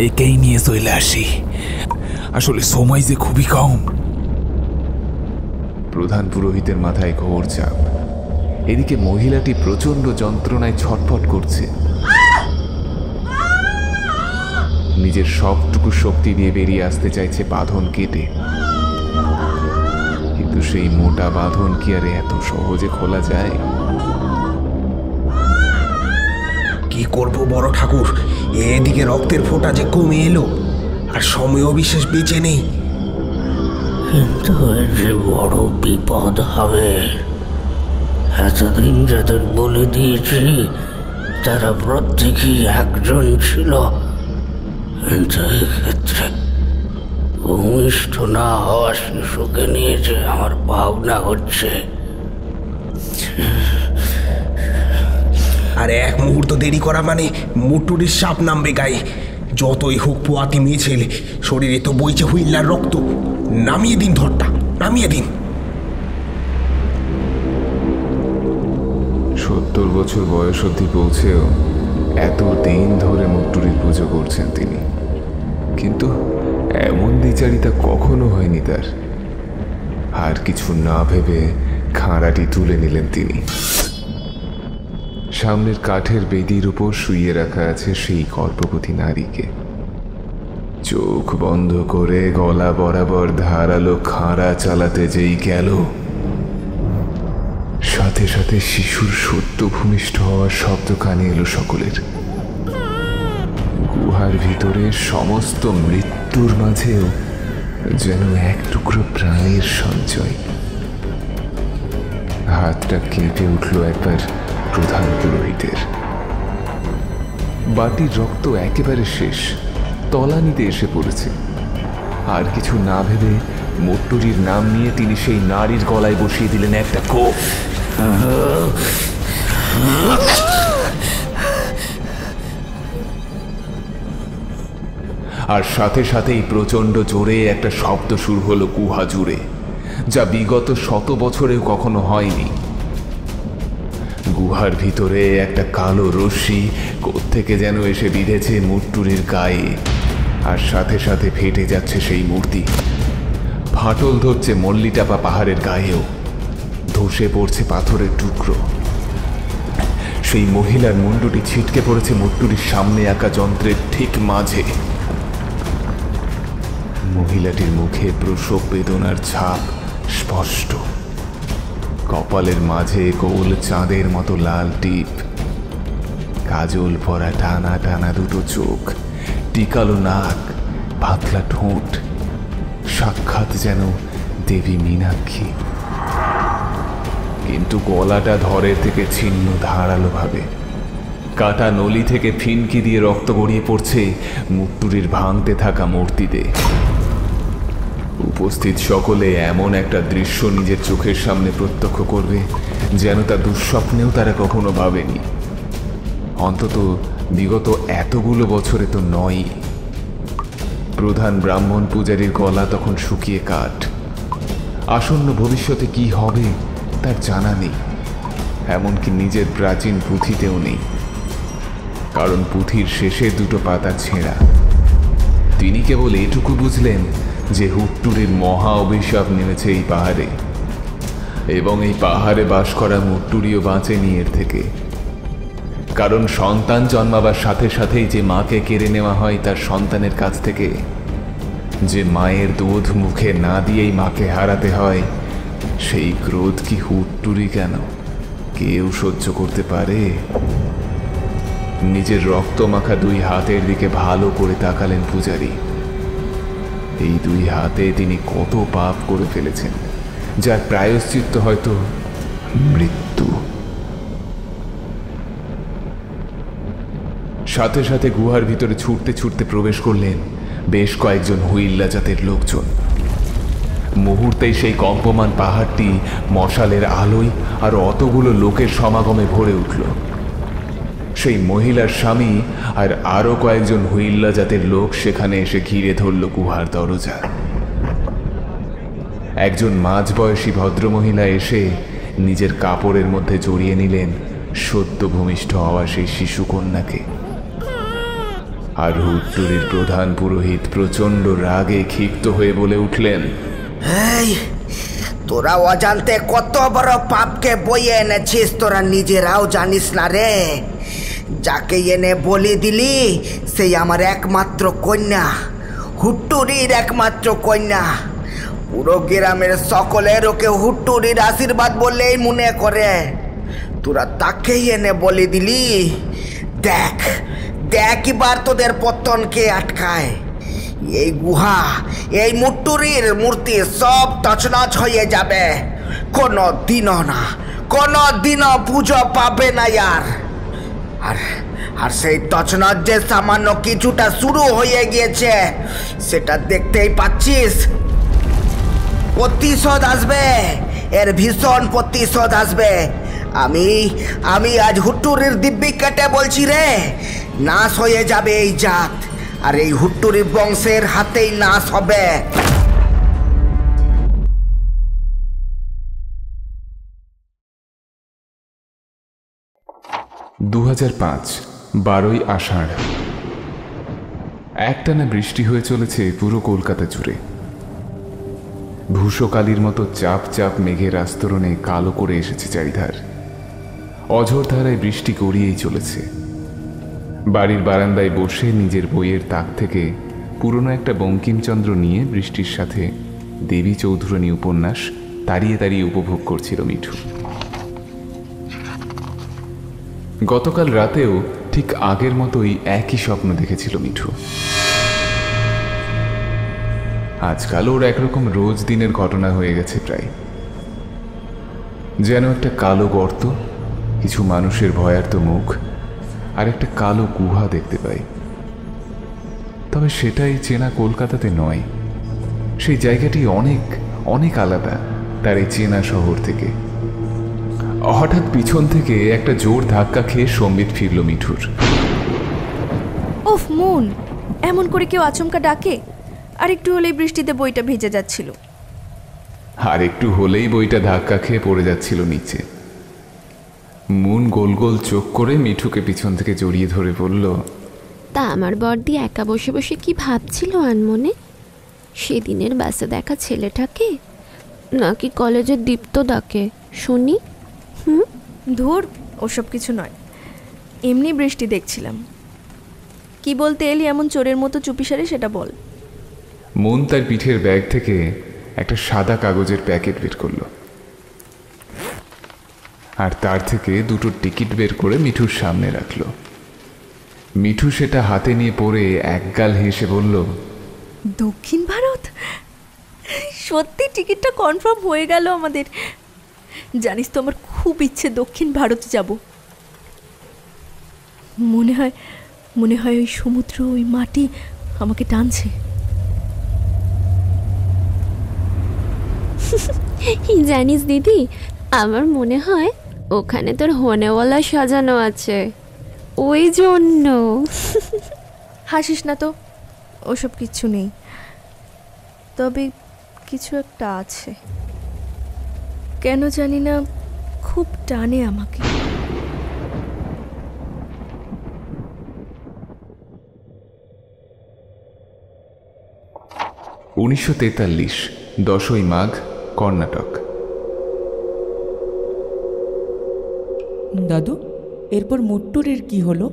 একেই নিয়ে চলে আসি। আসলে সময় যে খুবই কম। প্রধান পুরোহিতের মাথায় ঘোর চাপ। এদিকে মহিলাটি প্রচন্ড যন্ত্রণায় ছটফট করছে। নিজের সবটুকু শক্তি দিয়ে বেরিয়ে আসতে চাইছে বাঁধন কেটে, কিন্তু সেই মোটা বাঁধন কি আর এত সহজে খোলা যায়? কি করব বড় ঠাকুর, এদিকে রক্তের ফোঁটা যে কমে এলো, আর সময়ও বিশেষ বেঁচে নেই। কিন্তু এর যে বড় বিপদ হবে। এতদিন যাদের বলে দিয়েছি তারা প্রত্যেকেই একজন ছিল, কিন্তু এক্ষেত্রে ভূমিষ্ঠ না হওয়া শিশুকে নিয়ে যে আমার ভাবনা হচ্ছে। আর এক মুহূর্ত দেরি করা মানে মুটুরির সাপ নামবে গায়ে। যতই হোক পোয়াতি মেয়ে ছেলে, শরীরে তো বইছে হুইল্লার রক্ত। নামিয়ে দিন ধরটা, নামিয়ে দিন। 70 বছর বয়স অবধি পৌঁছেও এত দিন ধরে মুট্টুরির পুজো করছেন তিনি, কিন্তু এমন দ্বিচারিতা কখনো হয়নি তার। আর কিছু না ভেবে খাঁড়াটি তুলে নিলেন তিনি। সামনের কাঠের বেদির উপর শুইয়ে রাখা আছে সেই গর্ভবতী নারীকে। চোখ বন্ধ করে গলা বরাবর ধারালো খাঁড়া চালাতে যেই গেল, সাথে সাথে শিশুর সদ্য ভূমিষ্ঠ হওয়ার শব্দ কানে এলো সকলের। গুহার ভিতরে সমস্ত মৃত্যুর মাঝেও যেন এক টুকরো প্রাণের সঞ্চয়। হাতটা কেঁপে উঠল একবার প্রধান পুরোহিতের। বাটির রক্ত একেবারে শেষ, তলানিতে এসে পড়েছে। আর কিছু না ভেবে মুট্টুরির নাম নিয়ে তিনি সেই নারীর গলায় বসিয়ে দিলেন একটা কোপ। আর সাথে সাথেই প্রচন্ড জোরে একটা শব্দ শুরু হলো গুহা জুড়ে, যা বিগত 100 বছরেও কখনো হয়নি। গুহার ভিতরে একটা কালো রশ্মি কোত্থেকে যেন এসে বিঁধেছে মুট্টুরির গায়ে, আর সাথে সাথে ফেটে যাচ্ছে সেই মূর্তি। ফাটল ধরছে মল্লিটাপা পাহাড়ের গায়েও, ধসে পড়ছে পাথরের টুকরো। সেই মহিলার মুন্ডুটি ছিটকে পড়েছে মুট্টুরির সামনে আঁকা যন্ত্রের ঠিক মাঝে। মহিলাটির মুখে প্রসব বেদনার ছাপ স্পষ্ট। কপালের মাঝে গোল চাঁদের মতো লাল টিপ, কাজল পরা টানা টানা দুটো চোখ, টিকালো নাক, পাতলা ঠোঁট, সাক্ষাৎ যেন দেবী মীনাক্ষী। কিন্তু গলাটা ধরের থেকে ছিন্ন ধারালো ভাবে। কাটা নলি থেকে ফিনকি দিয়ে রক্ত গড়িয়ে পড়ছে মুট্টুরির ভাঙতে থাকা মূর্তিতে। উপস্থিত সকলে এমন একটা দৃশ্য নিজের চোখের সামনে প্রত্যক্ষ করবে যেন তা দুঃস্বপ্নেও তারা কখনো ভাবেনি। অন্তত বিগত এতগুলো বছরে তো নয়। প্রধান ব্রাহ্মণ পূজারীর গলা তখন শুকিয়ে কাঠ। আসন্ন ভবিষ্যতে কি হবে তার জানা নেই, এমনকি নিজের প্রাচীন পুঁথিতেও নেই, কারণ পুঁথির শেষের দুটো পাতা ছেঁড়া। তিনি কেবল এটুকু বুঝলেন যে হুট্টুরির মহা অভিশাপ নেমেছে এই পাহাড়ে, এবং এই পাহাড়ে বাস করা মুট্টুরিও বাঁচেনি এর থেকে। কারণ সন্তান জন্মাবার সাথে সাথেই যে মাকে কেড়ে নেওয়া হয় তার সন্তানের কাছ থেকে, যে মায়ের দুধ মুখে না দিয়েই মাকে হারাতে হয়, সেই ক্রোধ কি হুট্টুরি কেন কেউ সহ্য করতে পারে? নিজের রক্ত মাখা দুই হাতের দিকে ভালো করে তাকালেন পূজারী। এই দুই হাতে তিনি কত পাপ করে ফেলেছেন, যার প্রায়শ্চিত্ত হয়তো মৃত্যু। সাথে সাথে গুহার ভিতরে ছুটতে ছুটতে প্রবেশ করলেন বেশ কয়েকজন হুইল্লা জাতের লোকজন। মুহূর্তেই সেই কম্পমান পাহাড়টি মশালের আলোয় আর অতগুলো লোকের সমাগমে ভরে উঠল। সেই মহিলার স্বামী আর আরো কয়েকজন হুইল্লা জাতের লোক সেখানে এসে ঘিরে ধরল গুহার দরজা। একজন মাঝবয়সী ভদ্রমহিলা এসে নিজের কাপড়ের মধ্যে জড়িয়ে নিলেন সদ্য ভূমিষ্ঠ হওয়া সেই শিশুকন্যাকে। আর হুট্টুরির প্রধান পুরোহিত প্রচণ্ড রাগে ক্ষিপ্ত হয়ে বলে উঠলেন, এই তোরা অজান্তে কত বড় পাপকে বইয়ে এনেছিস, তোরা নিজেরাও জানিস না রে। যাকে এনে বলি দিলি সেই আমার একমাত্র কন্যা, হুট্টুরির একমাত্র কন্যা। পুরো গ্রামের সকলের ওকে হুট্টুরির আশীর্বাদ বলেই মনে করে। তোরা তাকেই এনে বলি দিলি। দেখ দেখ এবার তোদের পতনকে আটকায়। এই গুহা, এই মুট্টুরির মূর্তি সব তছনছ হয়ে যাবে। কোনো দিনও না, কোনো দিনও পুজো পাবে না আর। আর সেই তছনছ যে সামান্য কিছুটা শুরু হয়ে গিয়েছে সেটা দেখতেই পাচ্ছিস। প্রতিশোধ আসবে, এর ভীষণ প্রতিশোধ আসবে। আমি আজ হুট্টুরির দিব্যি কেটে বলছি রে, নাশ হয়ে যাবে এই জাত, আর এই হুট্টুরি বংশের হাতেই নাশ হবে। 2005 12ই আষাঢ়। একটানা বৃষ্টি হয়ে চলেছে পুরো কলকাতা জুড়ে। ভূষকালির মতো চাপ চাপ মেঘের আস্তরণে কালো করে এসেছে চারিধার। অঝোর ধারায় বৃষ্টি গড়িয়েই চলেছে। বাড়ির বারান্দায় বসে নিজের বইয়ের তাক থেকে পুরনো একটা বঙ্কিমচন্দ্র নিয়ে বৃষ্টির সাথে দেবী চৌধুরানী উপন্যাস তাড়িয়ে তাড়িয়ে উপভোগ করছিল মিঠু। গতকাল রাতেও ঠিক আগের মতোই একই স্বপ্ন দেখেছিল মিঠু। আজকাল ওর একরকম রোজ দিনের ঘটনা হয়ে গেছে প্রায়। যেন একটা কালো গর্ত, কিছু মানুষের ভয়ার্ত মুখ আর একটা কালো গুহা দেখতে পাই। তবে সেটাই চেনা কলকাতাতে নয়। সেই জায়গাটি অনেক অনেক আলাদা তার এই চেনা শহর থেকে। হঠাৎ পিছন থেকে একটা জোর ধাক্কা খেয়ে সম্বিত ফিরল মিঠুর। উফ মন, এমন করে কেউ আচমকা ডাকে? আর একটু হলেই বৃষ্টিতে বইটা ভিজে যাচ্ছিল। আর একটু হলেই বইটা ধাক্কা খেয়ে পড়ে যাচ্ছিল নিচে। মুন গোল গোল চোখ করে মিঠুকে পিছন থেকে জড়িয়ে ধরে বলল, তা আমার বর্দি একা বসে বসে কি ভাবছিল আনমনে? সেদিনের বাসে দেখা ছেলেটাকে, নাকি কলেজের দীপ্ত ডাকে শুনি? ধুর, ওসব কিছু নয়, এমনি বৃষ্টি দেখছিলাম। কি বলতে এলি এমন চোরের মতো চুপিসারে সেটা বল। মন তার পিঠের ব্যাগ থেকে একটা সাদা কাগজের প্যাকেট বের করলো আর তার থেকে দুটো টিকিট বের করে মিঠুর সামনে রাখলো। মিঠু সেটা হাতে নিয়ে পড়ে একগাল হেসে বলল, দক্ষিণ ভারত? সত্যি টিকিটটা কনফার্ম হয়ে গেল আমাদের। জানিস তো আমার খুব ইচ্ছে দক্ষিণ ভারতে যাব। মনে হয় ওই সমুদ্র, ওই মাটি আমাকে টানছে। জানিস দিদি, আমার মনে হয় ওখানে তোর হনেওয়ালা সাজানো আছে, ওই জন্য। হাসিস না তো, ওসব কিচ্ছু নেই। তবে কিছু একটা আছে, কেন জানি না খুব টানে আমাকে। 1943 10ই মাঘ, কর্ণাটক। দাদু, এরপর মুট্টুরির কি হলো?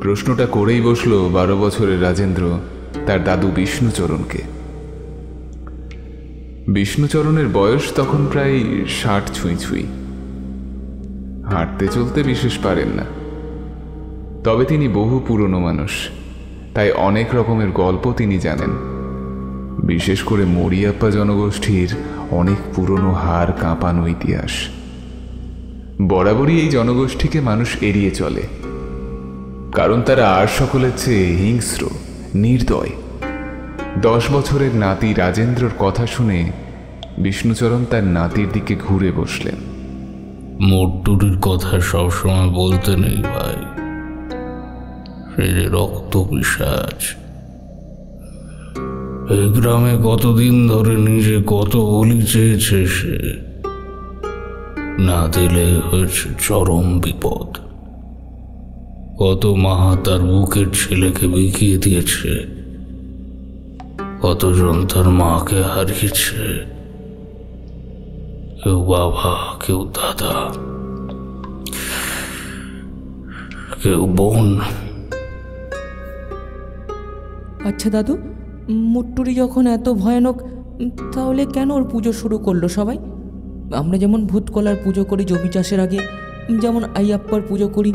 প্রশ্নটা করেই বসলো 12 বছরের রাজেন্দ্র তার দাদু বিষ্ণুচরণকে। বিষ্ণুচরণের বয়স তখন প্রায় 60 ছুঁই ছুঁই। হাঁটতে চলতে বিশেষ পারেন না, তবে তিনি বহু পুরনো মানুষ, তাই অনেক রকমের গল্প তিনি জানেন। বিশেষ করে মরিয়াপ্পা জনগোষ্ঠীর অনেক পুরনো হাড় কাঁপানো ইতিহাস। বরাবরই এই জনগোষ্ঠীকে মানুষ এড়িয়ে চলে। কারণ তারা আর সকলের চেয়ে হিংস্র, নির্দয়। 10 বছরের নাতি রাজেন্দ্রর কথা শুনে বিষ্ণুচরণ তার নাতির দিকে ঘুরে বসলেন। মোট্টুরির কথা সবসময় বলতে নেই ভাই, সে যে রক্ত পিশাচ। এই গ্রামে কতদিন ধরে নিজে কত বলি চেয়েছে, সে না দিলে হয়েছে চরম বিপদ। কত মা তার বুকের ছেলেকে বিকিয়ে দিয়েছে, কতজন তার মাকে হারিয়েছে, কেউ বাবা, কেউ দাদা, কেউ বোন। আচ্ছা দাদু, মুট্টুরি যখন এত ভয়ানক, তাহলে কেন ওর পুজো শুরু করলো সবাই? আমরা যেমন ভূতকলার পুজো করি জমি চাষের আগে, যেমন আইয়াপ্পার পুজো করি,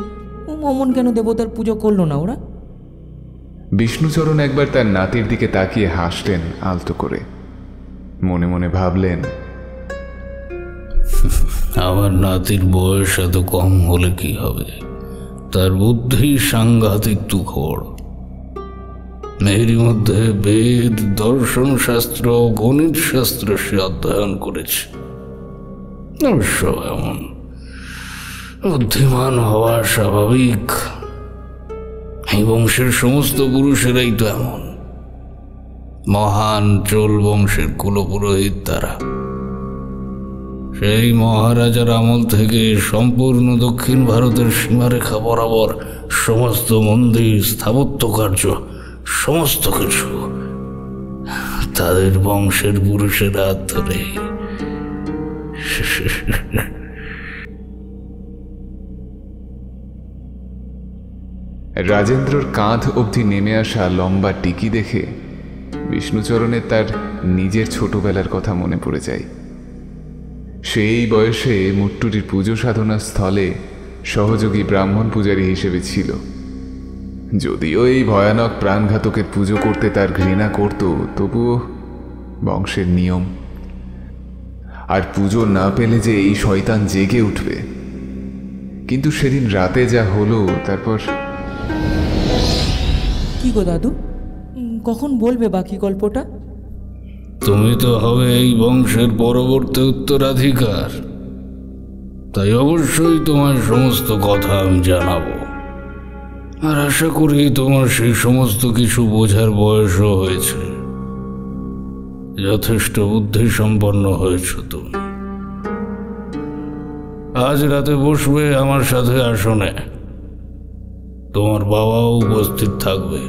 অমন কেন দেবতার পুজো করলো না ওরা? বিষ্ণুচরণ একবার তার নাতির দিকে তাকিয়ে হাসলেন আলতো করে। মনে মনে ভাবলেন, আমার নাতির বয়স এত কম হলে কি হবে, তার বুদ্ধি সাংঘাতিক তুখড়। এরই মধ্যে বেদ, দর্শন শাস্ত্র, গণিত শাস্ত্র সে অধ্যয়ন করেছে। অবশ্য এমন বুদ্ধিমান হওয়া স্বাভাবিক, এই বংশের সমস্ত পুরুষেরাই তো এমন। মহান চোল বংশের কুলপুরোহিত তারা। সেই মহারাজার আমল থেকে সম্পূর্ণ দক্ষিণ ভারতের সীমারেখা বরাবর সমস্ত মন্দির, স্থাপত্য কার্য, সমস্ত কিছু তাদের বংশের পুরুষের হাত ধরে। রাজেন্দ্রর কাঁধ অবধি নেমে আসা লম্বা টিকি দেখে বিষ্ণুচরণের তার নিজের ছোটবেলার কথা মনে পড়ে যায়। সেই বয়সে মুট্টুরির পুজো সাধনার স্থলে সহযোগী ব্রাহ্মণ পূজারী হিসেবে ছিল। যদিও এই ভয়ানক প্রাণঘাতকের পুজো করতে তার ঘৃণা করত, তবুও বংশের নিয়ম। আর পুজো না পেলে যে এই শয়তান জেগে উঠবে। কিন্তু সেদিন রাতে যা হলো, তারপর কি গো দাদু, কখন বলবে বাকি গল্পটা? তুমি তো হবে এই বংশের পরবর্তী উত্তরাধিকার, তাই অবশ্যই তোমার সমস্ত কথা আমি জানাবো। আর আশা করি তোমার সেই সমস্ত কিছু বোঝার বয়সও হয়েছে। যথেষ্ট বুদ্ধি সম্পন্ন হয়েছ তুমি। আজ রাতে বসবে আমার সাথে আসনে, তোমার বাবাও উপস্থিত থাকবে।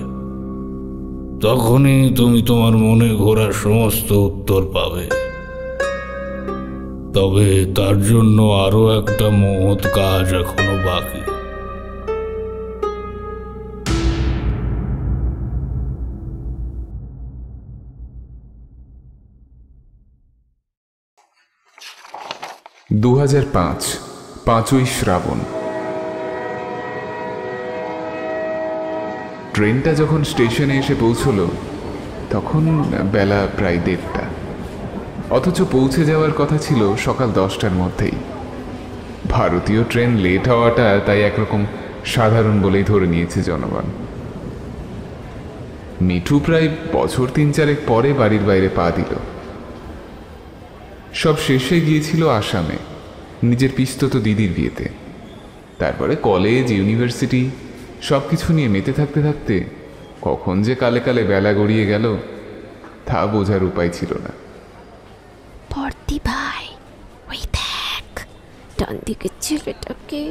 তখনই তুমি তোমার মনে ঘোরা সমস্ত উত্তর পাবে। তবে তার জন্য আরো একটা মহৎ কাজ এখনো বাকি। দু 2005 5ই শ্রাবণ। ট্রেনটা যখন স্টেশনে এসে পৌঁছল, তখন বেলা প্রায় 1:30। অথচ পৌঁছে যাওয়ার কথা ছিল সকাল 10টার মধ্যেই। ভারতীয় ট্রেন লেট হওয়াটা তাই একরকম সাধারণ বলেই ধরে নিয়েছে জনগণ। মিঠু প্রায় বছর 3-4 পরে বাড়ির বাইরে পা দিল। সব শেষে গিয়েছিল আসামে নিজের পিস্তত দিদির বিয়েতে। তারপরে কলেজ, ইউনিভার্সিটি সব কিছু নিয়ে মেতে থাকতে থাকতে কখন যে কালে কালে বেলা গড়িয়ে গেল তা বোঝার উপায় ছিল না। ভর্তি ভাই, ওই দেখ ডান দিকের ছেলেটাকে।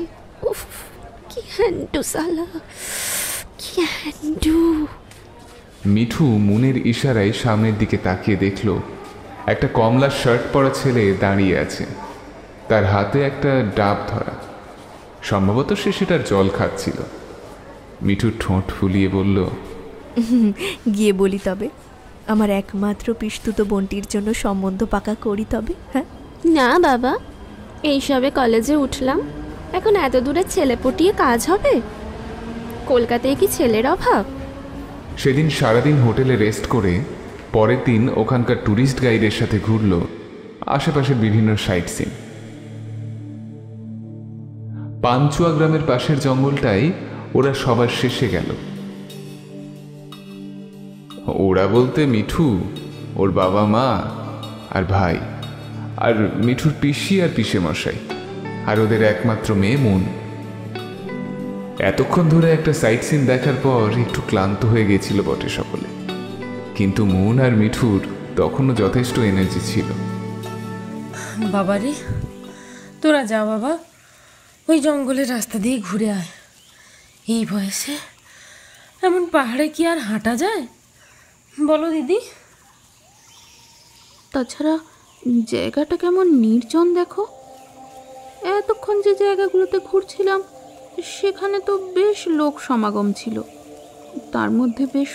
উফ, কি হ্যান্ডু সালা, কি হ্যান্ডু। মিঠু মনের ইশারায় সামনের দিকে তাকিয়ে দেখল একটা কমলা শার্ট পরা ছেলে দাঁড়িয়ে আছে। তার হাতে একটা ডাব ধরা, সম্ভবত সে সেটার জল খাচ্ছিল। মিঠু ঠোঁট ফুলিয়ে বলল, গিয়ে বলি তবে আমার একমাত্র পিস্তুত বোনটির জন্য সম্বন্ধ পাকা করি তবে। হ্যাঁ না বাবা, এইসবে কলেজে উঠলাম, এখন এত দূরে ছেলে পটিয়ে কাজ হবে? কলকাতায় কি ছেলের অভাব? সেদিন সারাদিন হোটেলে রেস্ট করে পরের দিন ওখানকার ট্যুরিস্ট গাইডের সাথে ঘুরল আশেপাশের বিভিন্ন সাইট সিন। পাঞ্চুয়া গ্রামের পাশের জঙ্গলটায় ওরা সবার শেষে গেল। ওরা বলতে মিঠু, ওর বাবা মা আর ভাই, আর মিঠুর পিসি আর পিসে মশাই, আর ওদের একমাত্র মেয়ে মুন। এতক্ষণ ধরে একটা সাইট সিন দেখার পর একটু ক্লান্ত হয়ে গেছিল বটে সকলে, কিন্তু মুন আর মিঠুর তখনও যথেষ্ট এনার্জি ছিল। বাবারে, তোরা যা বাবা, ওই জঙ্গলের রাস্তা দিয়ে ঘুরে আয়। এই বয়সে এমন পাহাড়ে কি আর হাঁটা যায় বলো দিদি? তাছাড়া জায়গাটা কেমন নির্জন দেখো। এতক্ষণ যে জায়গাগুলোতে ঘুরছিলাম সেখানে তো বেশ লোক সমাগম ছিল, তার মধ্যে বেশ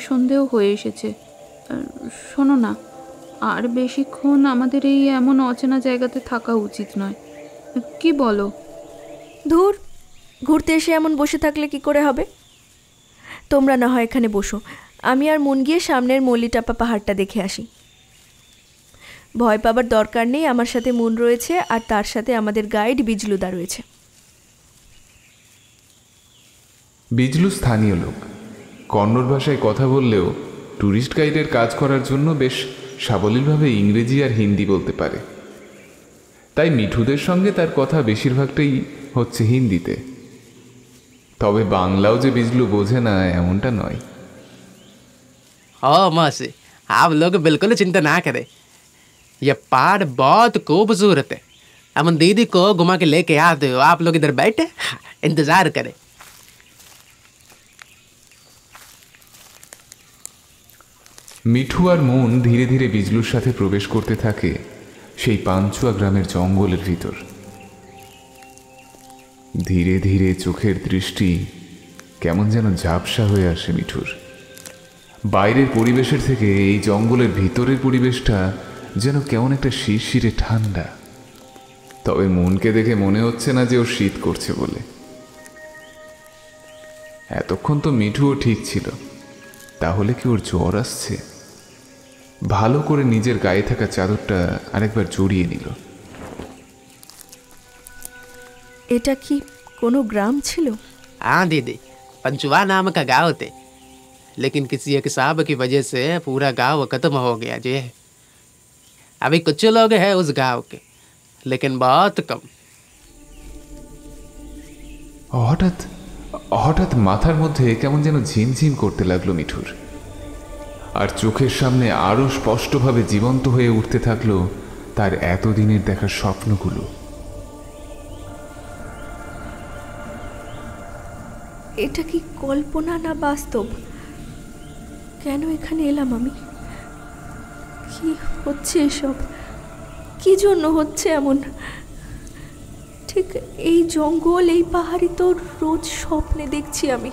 সন্ধেও হয়ে এসেছে। শোনো না, আর বেশিক্ষণ আমাদের এই এমন অচেনা জায়গাতে থাকা উচিত নয়, কি বলো? ধুর, ঘুরতে এসে এমন বসে থাকলে কি করে হবে? তোমরা না হয় এখানে বসো, আমি আর মন গিয়ে সামনের মল্লিটাপা পাহাড়টা দেখে আসি। ভয় পাবার দরকার নেই, আমার সাথে মন রয়েছে, আর তার সাথে আমাদের গাইড বিজলুদা রয়েছে। বিজলু স্থানীয় লোক, কন্নড় ভাষায় কথা বললেও ট্যুরিস্ট গাইডের কাজ করার জন্য বেশ সাবলীলভাবে ইংরেজি আর হিন্দি বলতে পারে। তাই মিঠুদের সঙ্গে তার কথা বেশিরভাগটাই হচ্ছে হিন্দিতে। তবে বাংলাও যে বিজলু বোঝে না এমনটা নয়। ओ मौसी, आप लोग बिल्कुल चिंता ना करें, ये पहाड़ बहुत खूबसूरत है। हम दीदी को घुमा के लेके आते हो, आप लोग इधर बैठे इंतजार करें। মিঠু আর মন ধীরে ধীরে বিজলুর সাথে প্রবেশ করতে থাকে সেই পাঞ্চুয়া গ্রামের জঙ্গলের ভিতর। ধীরে ধীরে চোখের দৃষ্টি কেমন যেন ঝাপসা হয়ে আসে মিঠুর। বাইরের পরিবেশের থেকে এই জঙ্গলের ভিতরের পরিবেশটা যেন কেমন একটা শিরশিরে ঠান্ডা। তবে মনকে দেখে মনে হচ্ছে না যে ওর শীত করছে বলে। এতক্ষণ তো মিঠুও ঠিক ছিল, তাহলে কি ওর জ্বর আসছে? ভালো করে নিজের গায়ে থাকা চাদরটা আরেকবার জড়িয়ে নিল। এটা কি কোনো গ্রাম ছিল? हाँ दीदी, पंचुआ नाम का गाँव थे, लेकिन किसी एक साहब की वजह से पूरा गांव खत्म हो गया जी। अभी कुछ लोग हैं उस गांव के, लेकिन बहुत कम। হঠাৎ হঠাৎ মাথার মধ্যে কেমন যেন ঝিমঝিম করতে লাগলো মিঠুর, আর চোখের সামনে আরো স্পষ্টভাবে জীবন্ত হয়ে উঠতে থাকলো তার এতদিনের দেখা স্বপ্নগুলো। এটা কি কল্পনা না বাস্তব? কেন এখানে এলাম আমি? কি হচ্ছে এসব? কি জন্য হচ্ছে এমন? ঠিক এই জঙ্গল, এই পাহাড়ি তো রোজ স্বপ্নে দেখছি আমি।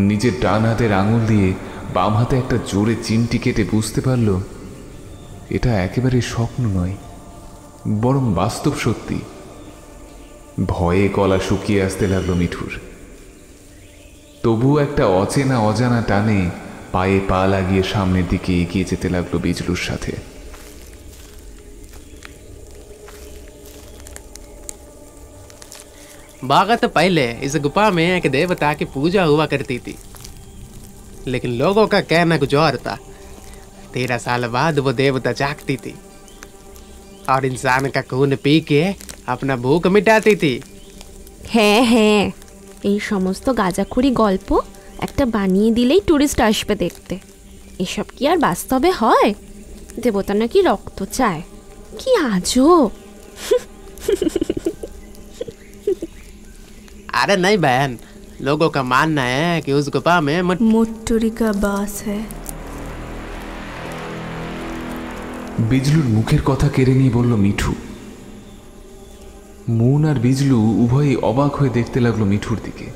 নিজের ডান হাতের আঙুল দিয়ে বাম হাতে একটা জোরে চিমটি কেটে বুঝতে পারল এটা একেবারে স্বপ্ন নয়, বরং বাস্তব সত্যি। ভয়ে গলা শুকিয়ে আসতে লাগলো মিঠুর। তবু একটা অচেনা অজানা টানে পায়ে পা লাগিয়ে সামনের দিকে এগিয়ে যেতে লাগলো বিজলুর সাথে। बहुत पहले इस गुफा में एक देवता की पूजा हुआ करती थी, लेकिन लोगों का कहना कुछ और था। 13 साल बाद वो देवता जागती थी और इंसान का खून पी के अपना भूख मिटाती थी। হ্যাঁ হ্যাঁ, এই সমস্ত গাঁজাখুরি গল্প একটা বানিয়ে দিলেই টুরিস্ট আসবে দেখতে। এসব কি আর বাস্তবে হয়? দেবতা নাকি রক্ত চায়, কি আজব। अरे नहीं बहन, लोगों का मानना है कि उस गुफा में मुट्टुरी का बास है। বিজলুর মুখের কথা কেড়ে নিয়ে বলল মিঠু। মুন আর বিজলু উভয়ই অবাক হয়ে দেখতে লাগলো মিঠুর দিকে।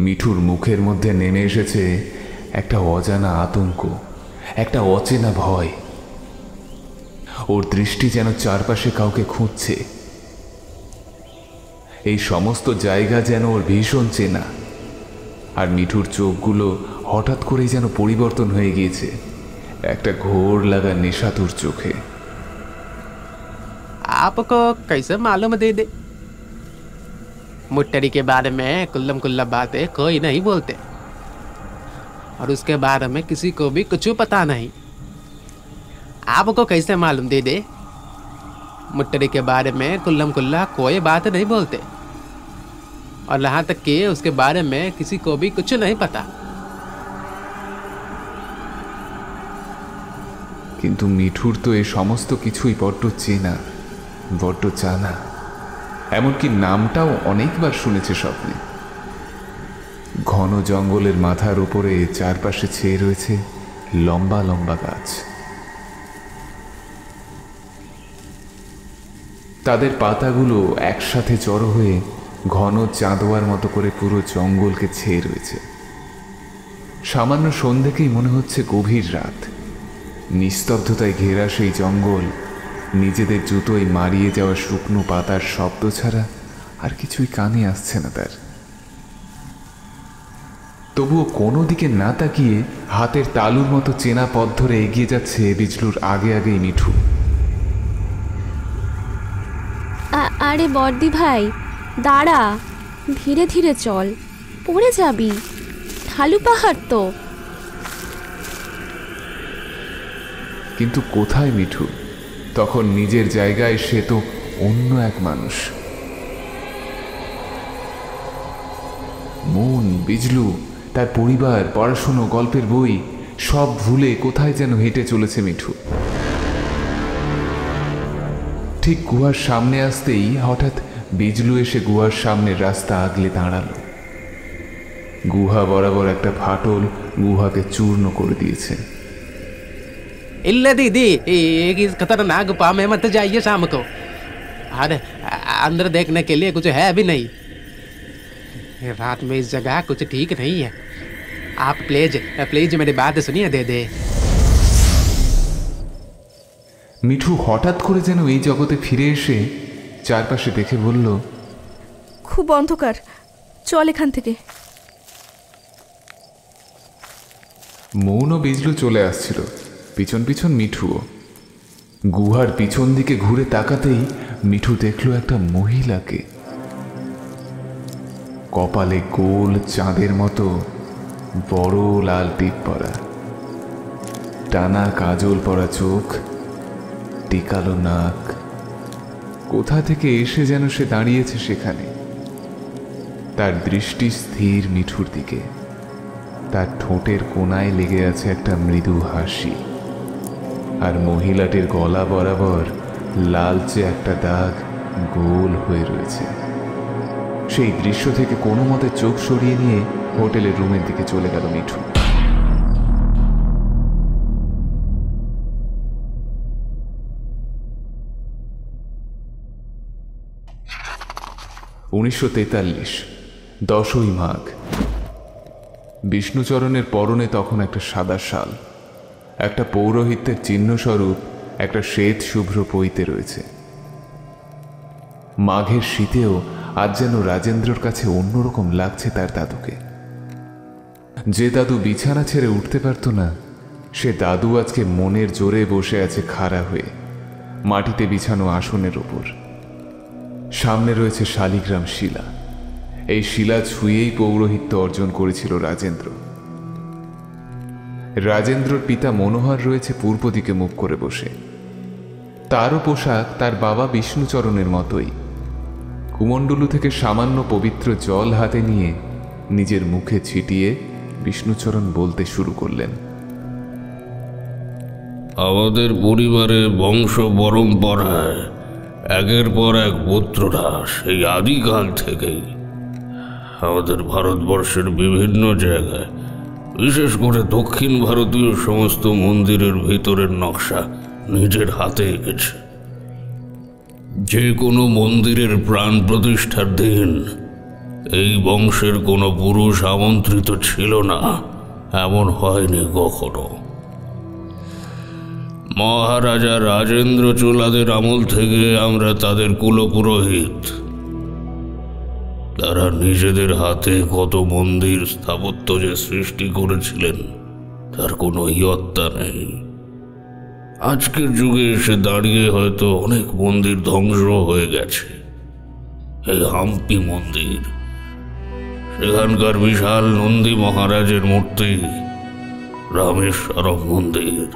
মিঠুর মুখের মধ্যে নেমে এসেছে একটা অজানা আতঙ্ক, একটা অচেনা ভয়। ওর দৃষ্টি যেন চারপাশে কাউকে খুঁজছে। এই সমস্ত জায়গা যেন ওর ভীষণ চেনা, আর মিঠুর চোখগুলো হঠাৎ করেই যেন পরিবর্তন হয়ে গিয়েছে। একটা ঘোर লাগা নেশাতুর চোখে। आपको कैसे मालूम दे दे? मुट्टरी के बारे में कुल्लम कुल्ला बातें कोई नहीं बोलते, और उसके बारे में किसी को भी कुछ पता नहीं। आपको कैसे मालूम दे दे? मुट्टरी के बारे में कुल्लम कुल्ला कोई बात नहीं बोलते, और यहाँ तक कि उसके बारे में किसी को भी कुछ नहीं पता। কিন্তু মিঠুর তো এই সমস্ত কিছুই বড্ড চেনা, বড্ড জানা, এমনকি নামটাও অনেকবার শুনেছে স্বপ্নে। ঘন জঙ্গলের মাথার উপরে চারপাশে ছেয়ে রয়েছে লম্বা লম্বা গাছ। তাদের পাতাগুলো একসাথে জড়ো হয়ে ঘন চাঁদোয়ার মতো করে পুরো জঙ্গলকে ছেয়ে রয়েছে। সামান্য সন্ধ্যেকেই মনে হচ্ছে গভীর রাত। নিস্তব্ধতায় ঘেরা সেই জঙ্গল নিজেদের জুতোয় মারিয়ে যাওয়া শুকনো পাতার শব্দ ছাড়া আর কিছুই কানে আসছে না তার। তবুও কোনো দিকে না তাকিয়ে হাতের তালুর মতো চেনা পথ ধরে এগিয়ে যাচ্ছে বিজলুর আগে আগেই মিঠু। আরে বর্দি ভাই দাঁড়া, ধীরে ধীরে চল, পড়ে যাবি, ঢালু পাহাড় তো। কিন্তু কোথায় মিঠু? তখন নিজের জায়গায় সে তো অন্য এক মানুষ। মন, বিজলু, তার পরিবার, পড়াশুনো, গল্পের বই সব ভুলে কোথায় যেন হেঁটে চলেছে মিঠু। ঠিক গুহার সামনে আসতেই হঠাৎ বিজলু এসে গুহার সামনের রাস্তা আগলে দাঁড়ালো। গুহা বরাবর একটা ফাটল গুহাকে চূর্ণ করে দিয়েছে। इल्ले दीदी, इस खतरनाक गुफा में मत जाइए शाम को, और अंदर देखने के लिए कुछ है भी नहीं। रात में इस जगह कुछ ठीक नहीं है। आप प्लीज प्लीज मेरी बात सुनिए दे दे। মিঠু হঠাৎ করে যেন এই জগতে ফিরে এসে চারপাশে দেখে বলল, খুব অন্ধকার, চল এখান থেকে। মৌন বিজলু চলে আসছিল, পিছন পিছন মিঠুও। গুহার পিছন দিকে ঘুরে তাকাতেই মিঠু দেখল একটা মহিলাকে। কপালে গোল চাঁদের মতো বড় লাল টিপ পরা, টানা কাজল পরা চোখ, টিকালো নাক। কোথা থেকে এসে যেন সে দাঁড়িয়েছে সেখানে। তার দৃষ্টি স্থির মিঠুর দিকে। তার ঠোঁটের কোনায় লেগে আছে একটা মৃদু হাসি, আর মহিলাটির গলা বরাবর লালচে একটা দাগ গোল হয়ে রয়েছে। সেই দৃশ্য থেকে কোনো মতে চোখ সরিয়ে নিয়ে হোটেলের রুমের দিকে চলে গেল মিঠু। উনিশশো 10ই মাঘ। বিষ্ণুচরণের পরনে তখন একটা সাদা শাল, একটা পৌরোহিত্যের চিহ্নস্বরূপ একটা শ্বেত শুভ্র পৈতে রয়েছে। মাঘের শীতেও আজ যেন রাজেন্দ্রর কাছে অন্যরকম লাগছে তার দাদুকে। যে দাদু বিছানা ছেড়ে উঠতে পারত না, সে দাদু আজকে মনের জোরে বসে আছে খাড়া হয়ে মাটিতে বিছানো আসনের ওপর। সামনে রয়েছে শালিগ্রাম শিলা। এই শিলা ছুঁয়েই পৌরোহিত্য অর্জন করেছিল রাজেন্দ্র। রাজেন্দ্রর পিতা মনোহর রয়েছে পূর্ব দিকে মুখ করে বসে। তারও পোশাক তার বাবা বিষ্ণুচরণের মতোই। কুমণ্ডলু থেকে সামান্য পবিত্র জল হাতে নিয়ে নিজের মুখে ছিটিয়ে বিষ্ণুচরণ বলতে শুরু করলেন, আমাদের পরিবারে বংশ পরম্পরায় একের পর এক পুত্ররা সেই আদিকাল থেকেই আমাদের ভারতবর্ষের বিভিন্ন জায়গায়, বিশেষ করে দক্ষিণ ভারতীয় সমস্ত মন্দিরের ভিতরের নকশা নিজের হাতে এঁকেছে। যে কোনো মন্দিরের প্রাণ প্রতিষ্ঠার দিন এই বংশের কোনো পুরুষ আমন্ত্রিত ছিল না, এমন হয়নি কখনো। মহারাজা রাজেন্দ্র চোলাদের আমল থেকে আমরা তাদের কুলপুরোহিত। তারা নিজেদের হাতে কত মন্দির স্থাপত্য যে সৃষ্টি করেছিলেন তার কোনো ইয়ত্তা নেই। আজকের যুগে এসে দাঁড়িয়ে হয়তো অনেক মন্দির ধ্বংস হয়ে গেছে। এই হাম্পি মন্দির, সেখানকার বিশাল নন্দী মহারাজের মূর্তি, রামেশ্বরম মন্দির,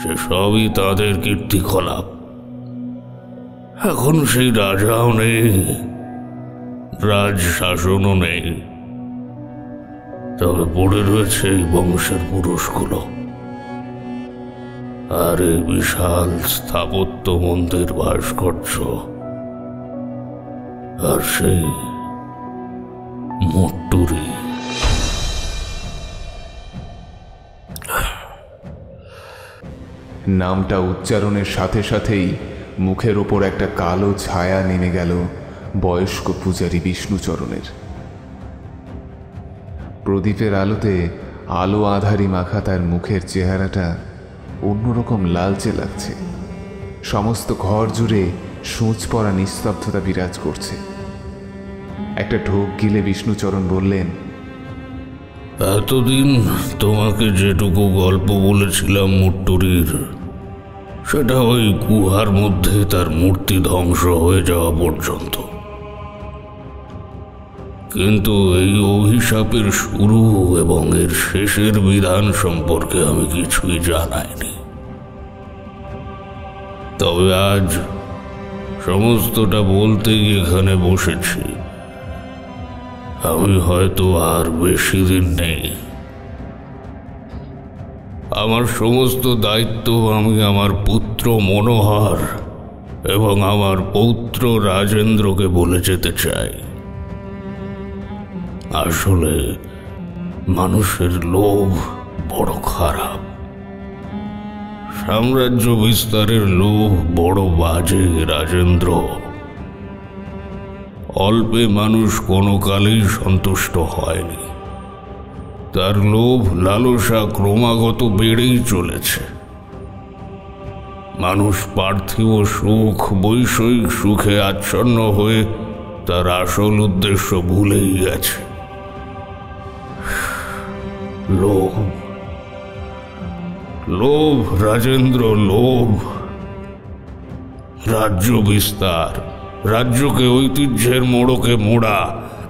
সে সবই তাদের কীর্তিকলাপ। এখন সেই রাজাও নেই, রাজ শাসনও নেই, তবে পড়ে রয়েছে এই বংশের পুরুষগুলো আর এই বিশাল স্থাপত্য মন্দির ভাস্কর্য আর সেই মুট্টুরি। নামটা উচ্চারণের সাথে সাথেই মুখের ওপর একটা কালো ছায়া নেমে গেল বয়স্ক পূজারী বিষ্ণুচরণের। প্রদীপের আলোতে আলো আধারি মাখা তার মুখের চেহারাটা অন্যরকম লালচে লাগছে। সমস্ত ঘর জুড়ে সূঁচ পড়া নিস্তব্ধতা বিরাজ করছে। একটা ঢোক গিলে বিষ্ণুচরণ বললেন, এতদিন তোমাকে যেটুকু গল্প বলেছিলাম মুট্টুরির, সেটা ওই গুহার মধ্যে তার মূর্তি ধ্বংস হয়ে যাওয়া পর্যন্ত। কিন্তু এই অভিশাপের শুরু এবং এর শেষের বিধান সম্পর্কে আমি কিছুই জানাইনি। তবে আজ সমস্তটা বলতেই এখানে বসেছি। আমি হয়তো আর বেশি দিন নেই। আমার সমস্ত দায়িত্ব আমি আমার পুত্র মনোহর এবং আমার পৌত্র রাজেন্দ্রকে বলে যেতে চাই। আসলে মানুষের লোভ বড় খারাপ, সাম্রাজ্য বিস্তারের লোভ বড় বাজে রাজেন্দ্র। অল্পে মানুষ কোনো কালেই সন্তুষ্ট হয়নি, তার লোভ লালসা ক্রমাগত বেড়েই চলেছে। মানুষ পার্থিব সুখ, বৈষয়িক সুখে আচ্ছন্ন হয়ে তার আসল উদ্দেশ্য ভুলেই গেছে। লোভ, লোভ রাজেন্দ্র, লোভ। রাজ্য বিস্তার, রাজ্যকে ঐতিহ্যের মোড়কে মোড়া,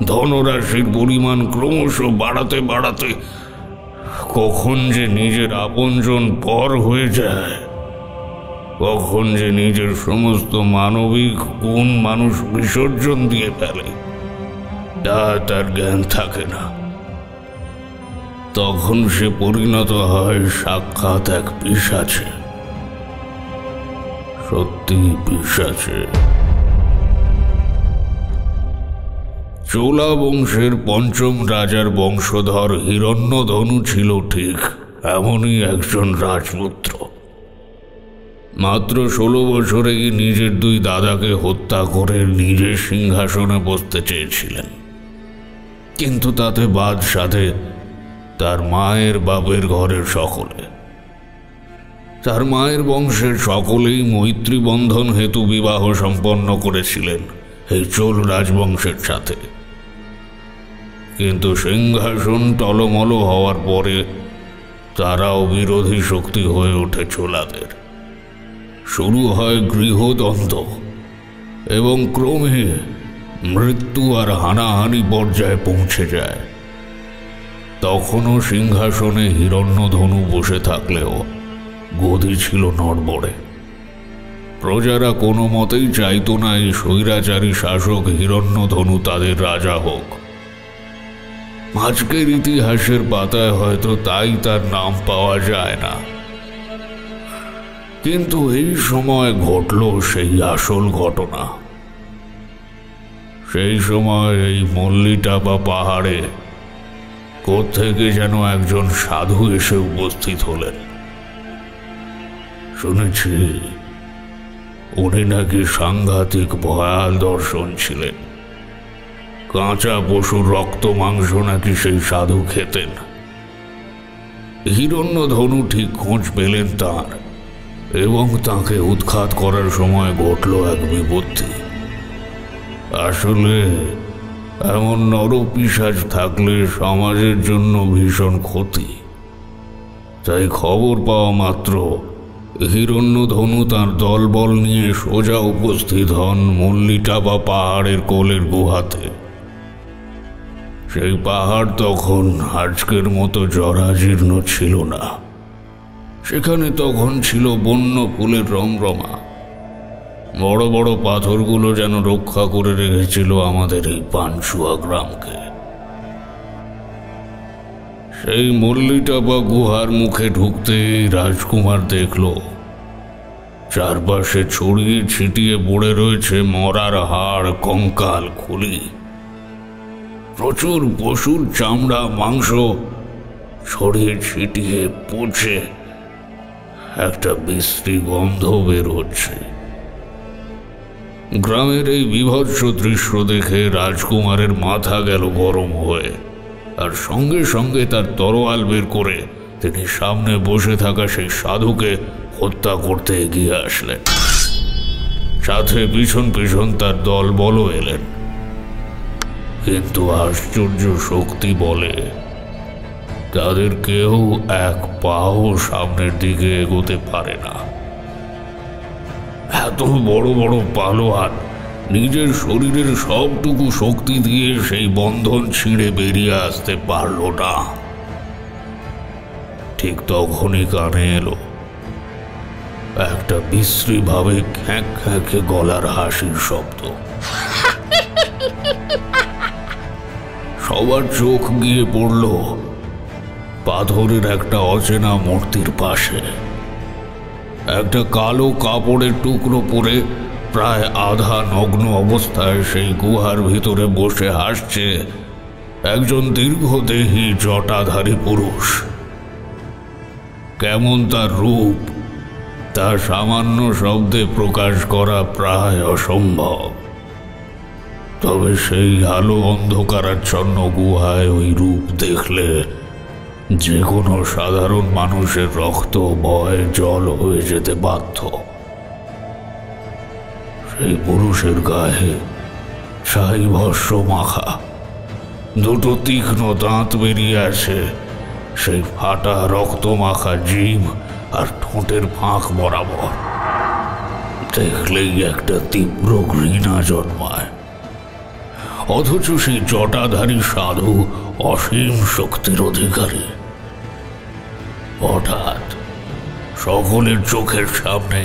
ধনরাশির পরিমাণ ক্রমশ বাড়াতে বাড়াতে কখন যে নিজের আপনজন পর হয়ে যায়, কখন যে নিজের সমস্ত মানবিক গুণ মানুষ বিসর্জন দিয়ে ফেলে, তা তার জ্ঞান থাকে না। তখন সে পরিণত হয় সাক্ষাৎ এক পিশাচে, সত্যি পিশাচে। চোলা বংশের পঞ্চম রাজার বংশধর হিরণ্যধনু ছিল ঠিক এমনই একজন রাজপুত্র। মাত্র 16 বছরেই নিজের 2 দাদাকে হত্যা করে নিজের সিংহাসনে বসতে চেয়েছিলেন, কিন্তু তাতে বাদ সাধে তার মায়ের বাপের ঘরের সকলে। তার মায়ের বংশের সকলেই মৈত্রী বন্ধন হেতু বিবাহ সম্পন্ন করেছিলেন এই চোল রাজবংশের সাথে। কিন্তু সিংহাসন টলমল হওয়ার পরে তারাও বিরোধী শক্তি হয়ে ওঠে চোলাদের। শুরু হয় গৃহদ্বন্দ্ব এবং ক্রমে মৃত্যু আর হানাহানি পর্যায়ে পৌঁছে যায়। তখনও সিংহাসনে হিরণ্যধনু বসে থাকলেও গদি ছিল নড়বড়ে। প্রজারা কোনো মতেই চাইত না এই স্বৈরাচারী শাসক হিরণ্যধনু তাদের রাজা হোক। আজকের ইতিহাসের পাতায় হয়তো তাই তার নাম পাওয়া যায় না, কিন্তু এই সময় ঘটল সেই আসল ঘটনা। সেই সময় এই মল্লিটাপা পাহাড়ে কোত্থেকে যেন একজন সাধু এসে উপস্থিত হলেন। শুনেছি উনি নাকি সাংঘাতিক ভয়াল দর্শন ছিলেন। কাঁচা পশুর রক্ত মাংস নাকি সেই সাধু খেতেন। হিরণ্যধনু ঠিক খোঁজ পেলেন তাঁর, এবং তাঁকে উৎখাত করার সময় ঘটল এক বিপত্তি। আসলে এমন নরপিশাচ থাকলে সমাজের জন্য ভীষণ ক্ষতি। তাই খবর পাওয়া মাত্র হিরণ্যধনু তাঁর দলবল নিয়ে সোজা উপস্থিত হন মল্লিটা বা পাহাড়ের কোলের গুহাতে। সেই পাহাড় তখন আজকের মতো জরাজীর্ণ ছিল না। সেখানে তখন ছিল বন্য ফুলের রমরমা। বড় বড় পাথরগুলো যেন রক্ষা করে রেখেছিল আমাদের এই পানসুয়া গ্রামকে। সেই মল্লিটা বা গুহার মুখে ঢুকতেই রাজকুমার দেখল চারপাশে ছড়িয়ে ছিটিয়ে পড়ে রয়েছে মরার হাড়, কঙ্কাল, খুলি, প্রচুর পশুর চামড়া, মাংস ছড়িয়ে ছিটিয়ে পচে একটা বিশ্রী গন্ধ বের হচ্ছে। গ্রামের এই বীভৎস দৃশ্য দেখে রাজকুমারের মাথা গেল গরম হয়ে, আর সঙ্গে সঙ্গে তার তরোয়াল বের করে তিনি সামনে বসে থাকা সেই সাধুকে হত্যা করতে এগিয়ে আসলেন। সাথে পিছন পিছন তার দল বলও এলেন। কিন্তু আশ্চর্য শক্তি বলে তাদের কেউ এক পাও সামনের দিকে এগোতে পারে না। এত বড় বড় পালোয়ান নিজের শরীরের সবটুকু শক্তি দিয়ে সেই বন্ধন ছিঁড়ে বেরিয়ে আসতে পারল না। ঠিক তখনই কানে এলো একটা বিশ্রী ভাবে খ্যাঁক খ্যাঁকে গলার হাসির শব্দ। সবার চোখ গিয়ে পড়ল পাথরের একটা অচেনা মূর্তির পাশে। একটা কালো কাপড়ের টুকরো পরে প্রায় আধা নগ্ন অবস্থায় সেই গুহার ভিতরে বসে হাসছে একজন দীর্ঘদেহী জটাধারী পুরুষ। কেমন তার রূপ তা সামান্য শব্দে প্রকাশ করা প্রায় অসম্ভব। তবে সেই আলো অন্ধকারাচ্ছন্ন গুহায় ওই রূপ দেখলে যে কোনো সাধারণ মানুষের রক্ত বয়ে জল হয়ে যেতে বাধ্য। সেই পুরুষের গায়ে ছাই ভস্য মাখা, দুটো তীক্ষ্ণ দাঁত বেরিয়ে আছে সেই ফাটা রক্ত মাখা জিভ আর ঠোঁটের ফাঁক বরাবর। দেখলেই একটা তীব্র ঘৃণা জন্মায়। অথচ সেই জটাধারী সাধু অসীম শক্তির অধিকারী। হঠাৎ সকলের চোখের সামনে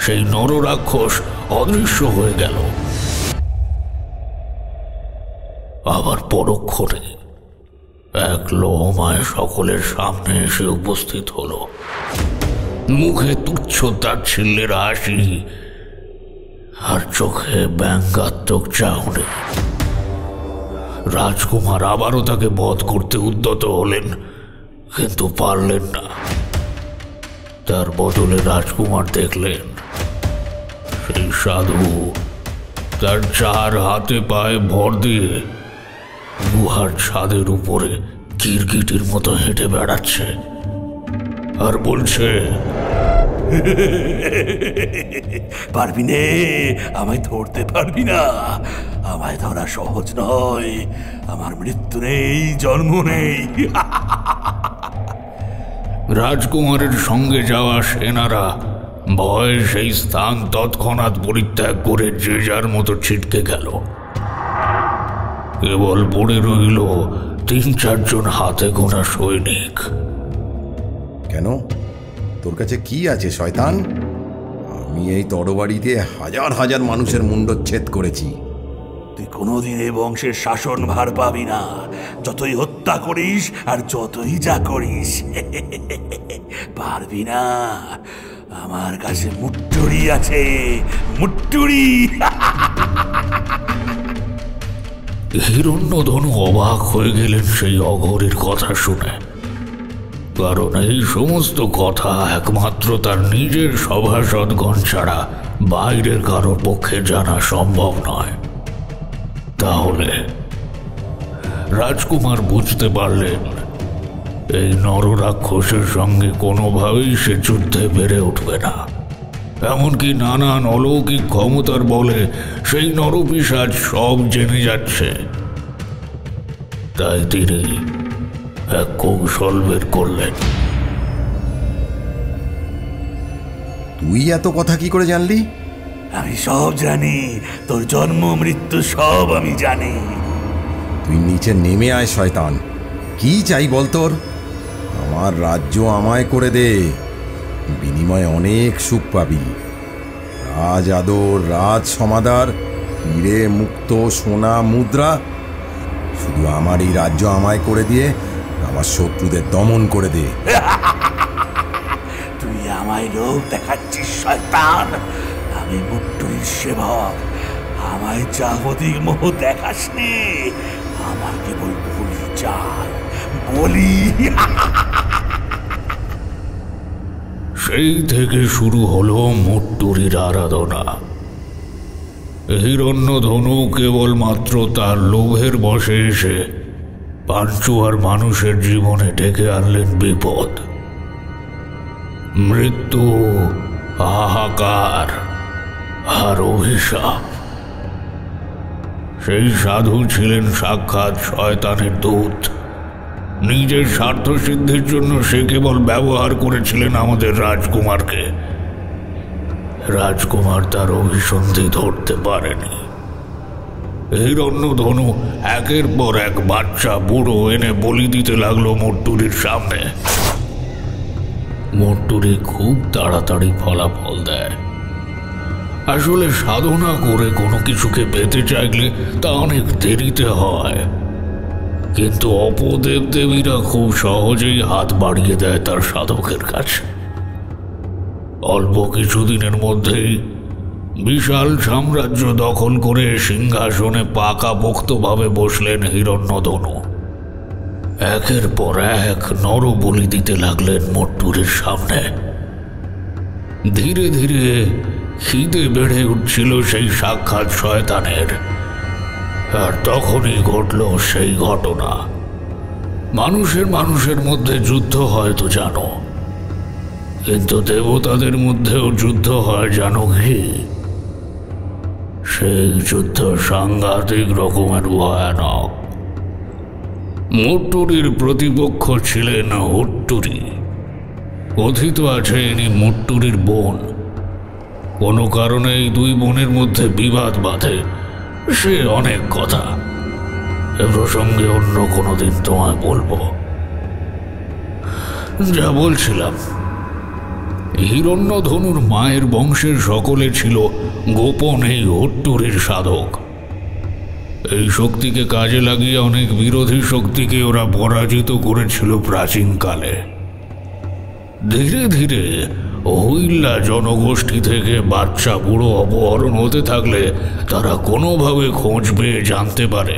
সেই নররাক্ষস অদৃশ্য হয়ে গেল। আবার পরক্ষণে এক লোহমায় সকলের সামনে এসে উপস্থিত হলো, মুখে তুচ্ছ তাচ্ছিল্যের হাসি আর চোখে ব্যঙ্গাত্মক চাহনি। রাজকুমার আবারও তাকে বধ করতে উদ্যত হলেন, কিন্তু পারলেন না। তার বদলে রাজকুমার দেখলেন সেই সাধু তার চার হাতে পায়ে ভর দিয়ে গুহার ছাদের উপরে গিরগিটির মতো হেঁটে বেড়াচ্ছে আর বলছে, পারবি নে, আমায় ধরতে পারবি না। আমায় ধরা সহজ নয়। আমার মৃত্যু নেই, জন্ম নেই। রাজকুমারের সঙ্গে যাওয়া সেনারা ভয়ে সেই স্থান তৎক্ষণাৎ পরিত্যাগ করে যে যার মতো ছিটকে গেল। কেবল পড়ে রইল ৩-৪ জন হাতে গোনা সৈনিক। কেন, তোর কাছে কি আছে শয়তান? আমি এই তরবারিতে হাজার হাজার মানুষের মুন্ডচ্ছেদ করেছি। তুই কোনোদিন এই বংশের শাসন ভার পাবি না, যতই হত্যা করিস আর যতই যা করিস। পারবি না। আমার কাছে মুট্টুরি আছে, মুট্টুরি। হিরণ্যধনু অবাক হয়ে গেলেন সেই অঘোরের কথা শুনে। কারণ এই সমস্ত কথা একমাত্র তার নিজের সভাসদগণ ছাড়া বাইরের কারোর পক্ষে জানা সম্ভব নয়। তাহলে রাজকুমার বুঝতে পারলেন এই নররাক্ষসের সঙ্গে কোনোভাবেই সে যুদ্ধে বেড়ে উঠবে না। এমনকি নানান অলৌকিক ক্ষমতার বলে সেই নরপিশাচ সব জেনে যাচ্ছে। তাই তিনি এক কৌশল বের করলেন। তুই এত কথা কি করে জানলি? আমি সব জানি, তোর জন্ম মৃত্যু সব আমি জানি। তুই নিচে নেমে আয় শয়তান। কি চাই বল তোর? আমার রাজ্য আমায় করে দে, বিনিময়ে অনেক সুখ পাবি। রাজ আদর, রাজ সমাদার, হিরে মুক্ত, সোনা মুদ্রা, শুধু আমার এই রাজ্য আমায় করে দিয়ে আমার শত্রুদের দমন করে দে। তুই আমায় লোক দেখাচ্ছিস শয়তান। আমি মুট্টুরির সেবক, আমায় জাগতিক মোহ দেখাসনি। আমার কেবল বলি চাই, বলি। সেই থেকে শুরু হলো মুট্টুরির আরাধনা। হিরণ্যধনু কেবলমাত্র তার লোভের বশে এসে পাঞ্চু আর মানুষের জীবনে ডেকে আনলেন বিপদ, মৃত্যু, হাহাকার আর অভিশাপ। সেই সাধু ছিলেন সাক্ষাৎ শয়তানের দূত। নিজের স্বার্থ সিদ্ধির জন্য সে কেবল ব্যবহার করেছিলেন আমাদের রাজকুমারকে। রাজকুমার তার অভিসন্ধি ধরতে পারেনি। হিরণ্যধনু একের পর এক বাচ্চা বুড়ো এনে বলি দিতে লাগলো মুট্টুরির সামনে। মুট্টুরি খুব তাড়াতাড়ি ফলাফল দেয়। আসলে সাধনা করে কোনো কিছুকে পেতে চাইলে তা অনেক দেরিতে হয়, কিন্তু অপদেব দেবীরা খুব সহজেই হাত বাড়িয়ে দেয় তার সাধকের কাছে। অল্প কিছুদিনের মধ্যেই বিশাল সাম্রাজ্য দখল করে সিংহাসনে পাকাপোক্তভাবে বসলেন হিরণ্যধনু। একের পর এক নরবলি দিতে লাগলেন মুট্টুরির সামনে। ধীরে ধীরে খিদে বেড়ে উঠছিল সেই সাক্ষাৎ শয়তানের। আর তখনই ঘটল সেই ঘটনা। মানুষের মধ্যে যুদ্ধ হয় তো জানো, কিন্তু দেবতাদের মধ্যেও যুদ্ধ হয় জানো কি? সেই যুদ্ধ সাংঘাতিক রকমের ভয়ানক। মুট্টুরির প্রতিপক্ষ ছিলেন হুট্টুরি। কথিত আছে ইনি মুট্টুরির বোন। কোনো কারণে এই দুই বোনের মধ্যে বিবাদ বাঁধে, সে অনেক কথা। এ প্রসঙ্গে অন্য কোনো দিন তোমায় বলবো। যা বলছিলাম, হিরণ্যধনুর মায়ের বংশের সকলে ছিল গোপন এই হুট্টুরির সাধক। এই শক্তিকে কাজে লাগিয়ে অনেক বিরোধী শক্তিকে ওরা পরাজিত করেছিল প্রাচীনকালে। ধীরে ধীরে হুইল্লা জনগোষ্ঠী থেকে বাচ্চা বুড়ো অপহরণ হতে থাকলে তারা কোনোভাবে খোঁজ পেয়ে জানতে পারে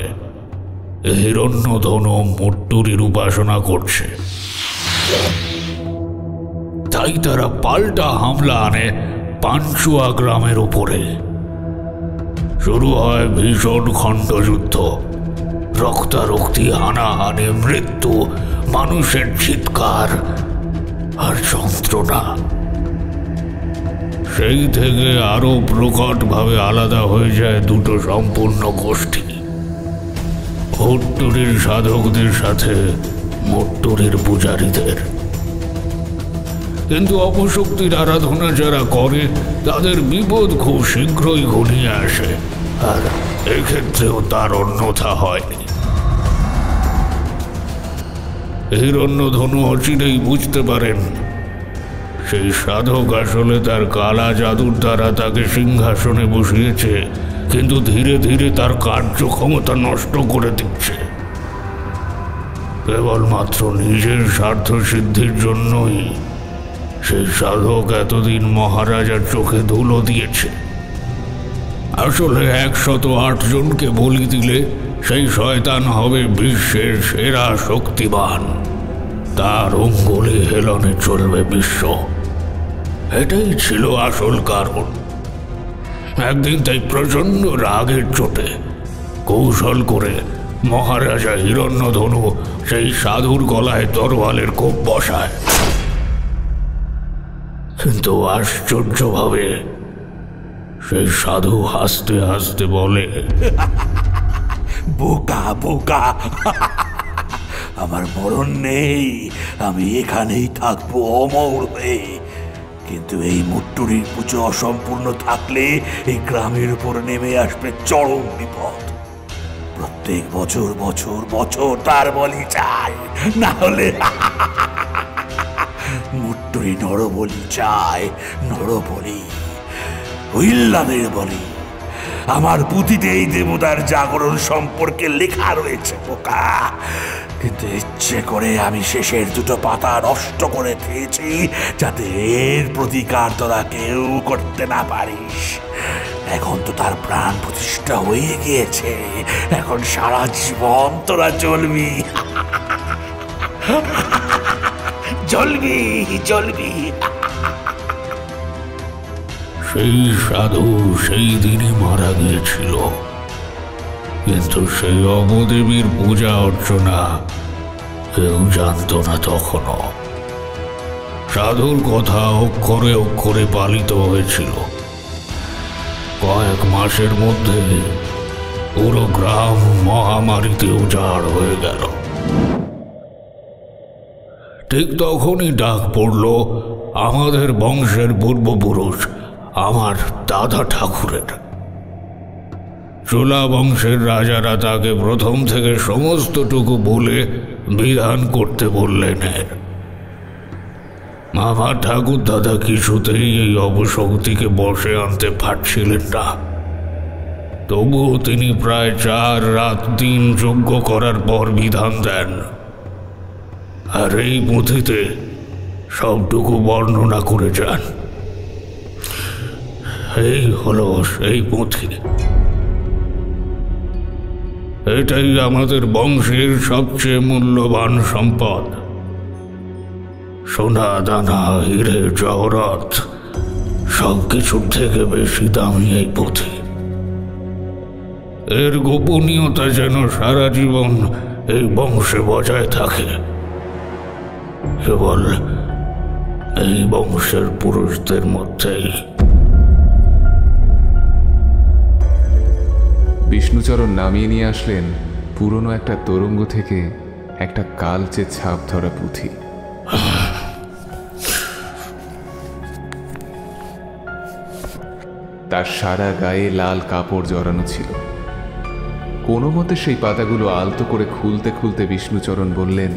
হিরণ্যধনু মুট্টুরির উপাসনা করছে। তাই তারা পাল্টা হামলা আনে পাঞ্চুয়া গ্রামের উপরে। শুরু হয় ভীষণ খণ্ডযুদ্ধ, রক্তারক্তি, হানাহানি, মৃত্যু, মানুষের চিৎকার আর যন্ত্রণা। সেই থেকে আরো প্রকটভাবে আলাদা হয়ে যায় দুটো সম্পূর্ণ গোষ্ঠী, হুট্টুরির সাধকদের সাথে মুট্টুরির পূজারীদের। কিন্তু অপশক্তির আরাধনা যারা করে তাদের বিপদ খুব শীঘ্রই ঘনিয়ে আসে, আর এক্ষেত্রেও তার অন্যথা হয়নি। হিরণ্যধনু অচিরেই বুঝতে পারেন সেই সাধক আসলে তার কালা জাদুর দ্বারা তাকে সিংহাসনে বসিয়েছে, কিন্তু ধীরে ধীরে তার কার্যক্ষমতা নষ্ট করে দিচ্ছে। কেবলমাত্র নিজের স্বার্থ সিদ্ধির জন্যই সেই সাধক এতদিন মহারাজার চোখে ধুলো দিয়েছে। আসলে 108 জনকে বলি দিলে সেই শয়তান হবে বিশ্বের সেরা শক্তিমান। তার অঙ্গুলি হেলনে চলবে বিশ্ব। এটাই ছিল আসল কারণ। একদিন তাই প্রচন্ড রাগের চোটে কৌশল করে মহারাজা হিরণ্যধনু সেই সাধুর গলায় তরোয়ালের কোপ বসায়। কিন্তু আশ্চর্যভাবে সেই সাধু হাসতে হাসতে বলে, বোকা বোকা, আমার মরণ নেই, আমি এখানেই থাকবো অমর হয়ে। কিন্তু এই মুট্টুরির পুজো অসম্পূর্ণ থাকলে এই গ্রামের উপর নেমে আসবে চরম বিপদ। প্রত্যেক বছর বছর বছর তার বলি চাই, না হলে মুট্টুরি নরবলি চায়, নরবলি, উইল্লাদের বলি। আমার পুঁথিতে এই দেবতার জাগরণ সম্পর্কে লেখা রয়েছে পোকা, কিন্তু ইচ্ছে করে আমি শেষের দুটো পাতা নষ্ট করে দিয়েছি যাতে এর প্রতিকার তোরা কেউ করতে না পারিস। এখন তো তার প্রাণ প্রতিষ্ঠা হয়ে গিয়েছে, এখন সারা জীবন তোরা জ্বলবি, জ্বলবি, জ্বলবি। সেই সাধু সেই দিনই মারা গিয়েছিল, কিন্তু সেই অবদেবীর পূজা অর্চনা কেউ জানত না তখনও। সাধুর কথা অক্ষরে অক্ষরে পালিত হয়েছিল। কয়েক মাসের মধ্যে পুরো গ্রাম মহামারীতে উজাড় হয়ে গেল। ঠিক তখনই ডাক পড়ল আমাদের বংশের পূর্বপুরুষ আমার দাদা ঠাকুরের। চোলা বংশের রাজারা তাকে প্রথম থেকে সমস্তটুকু বলে বিধান করতে বললেন। আমার ঠাকুর দাদা কিছুতেই এই অবশক্তিকে বশে আনতে পারছিলেন না। তবুও তিনি প্রায় 4 রাত দিন যজ্ঞ করার পর বিধান দেন, আর এই পুঁথিতে সবটুকু বর্ণনা করে যান। এই হলো সেই পুঁথি। এটাই আমাদের বংশের সবচেয়ে মূল্যবান সম্পদ। সোনা দানা হিরে জহরত সবকিছুর থেকে বেশি দামি এই পুঁথি। এর গোপনীয়তা যেন সারা জীবন এই বংশে বজায় থাকে, কেবল এই বংশের পুরুষদের মধ্যেই। বিষ্ণুচরণ নামিয়ে নিয়ে আসলেন পুরনো একটা তরঙ্গ থেকে একটা কালচে ছাপ ধরা পুঁথি। তার সারা গায়ে লাল কাপড় জড়ানো ছিল। কোনো মতে সেই পাতাগুলো আলতো করে খুলতে খুলতে বিষ্ণুচরণ বললেন,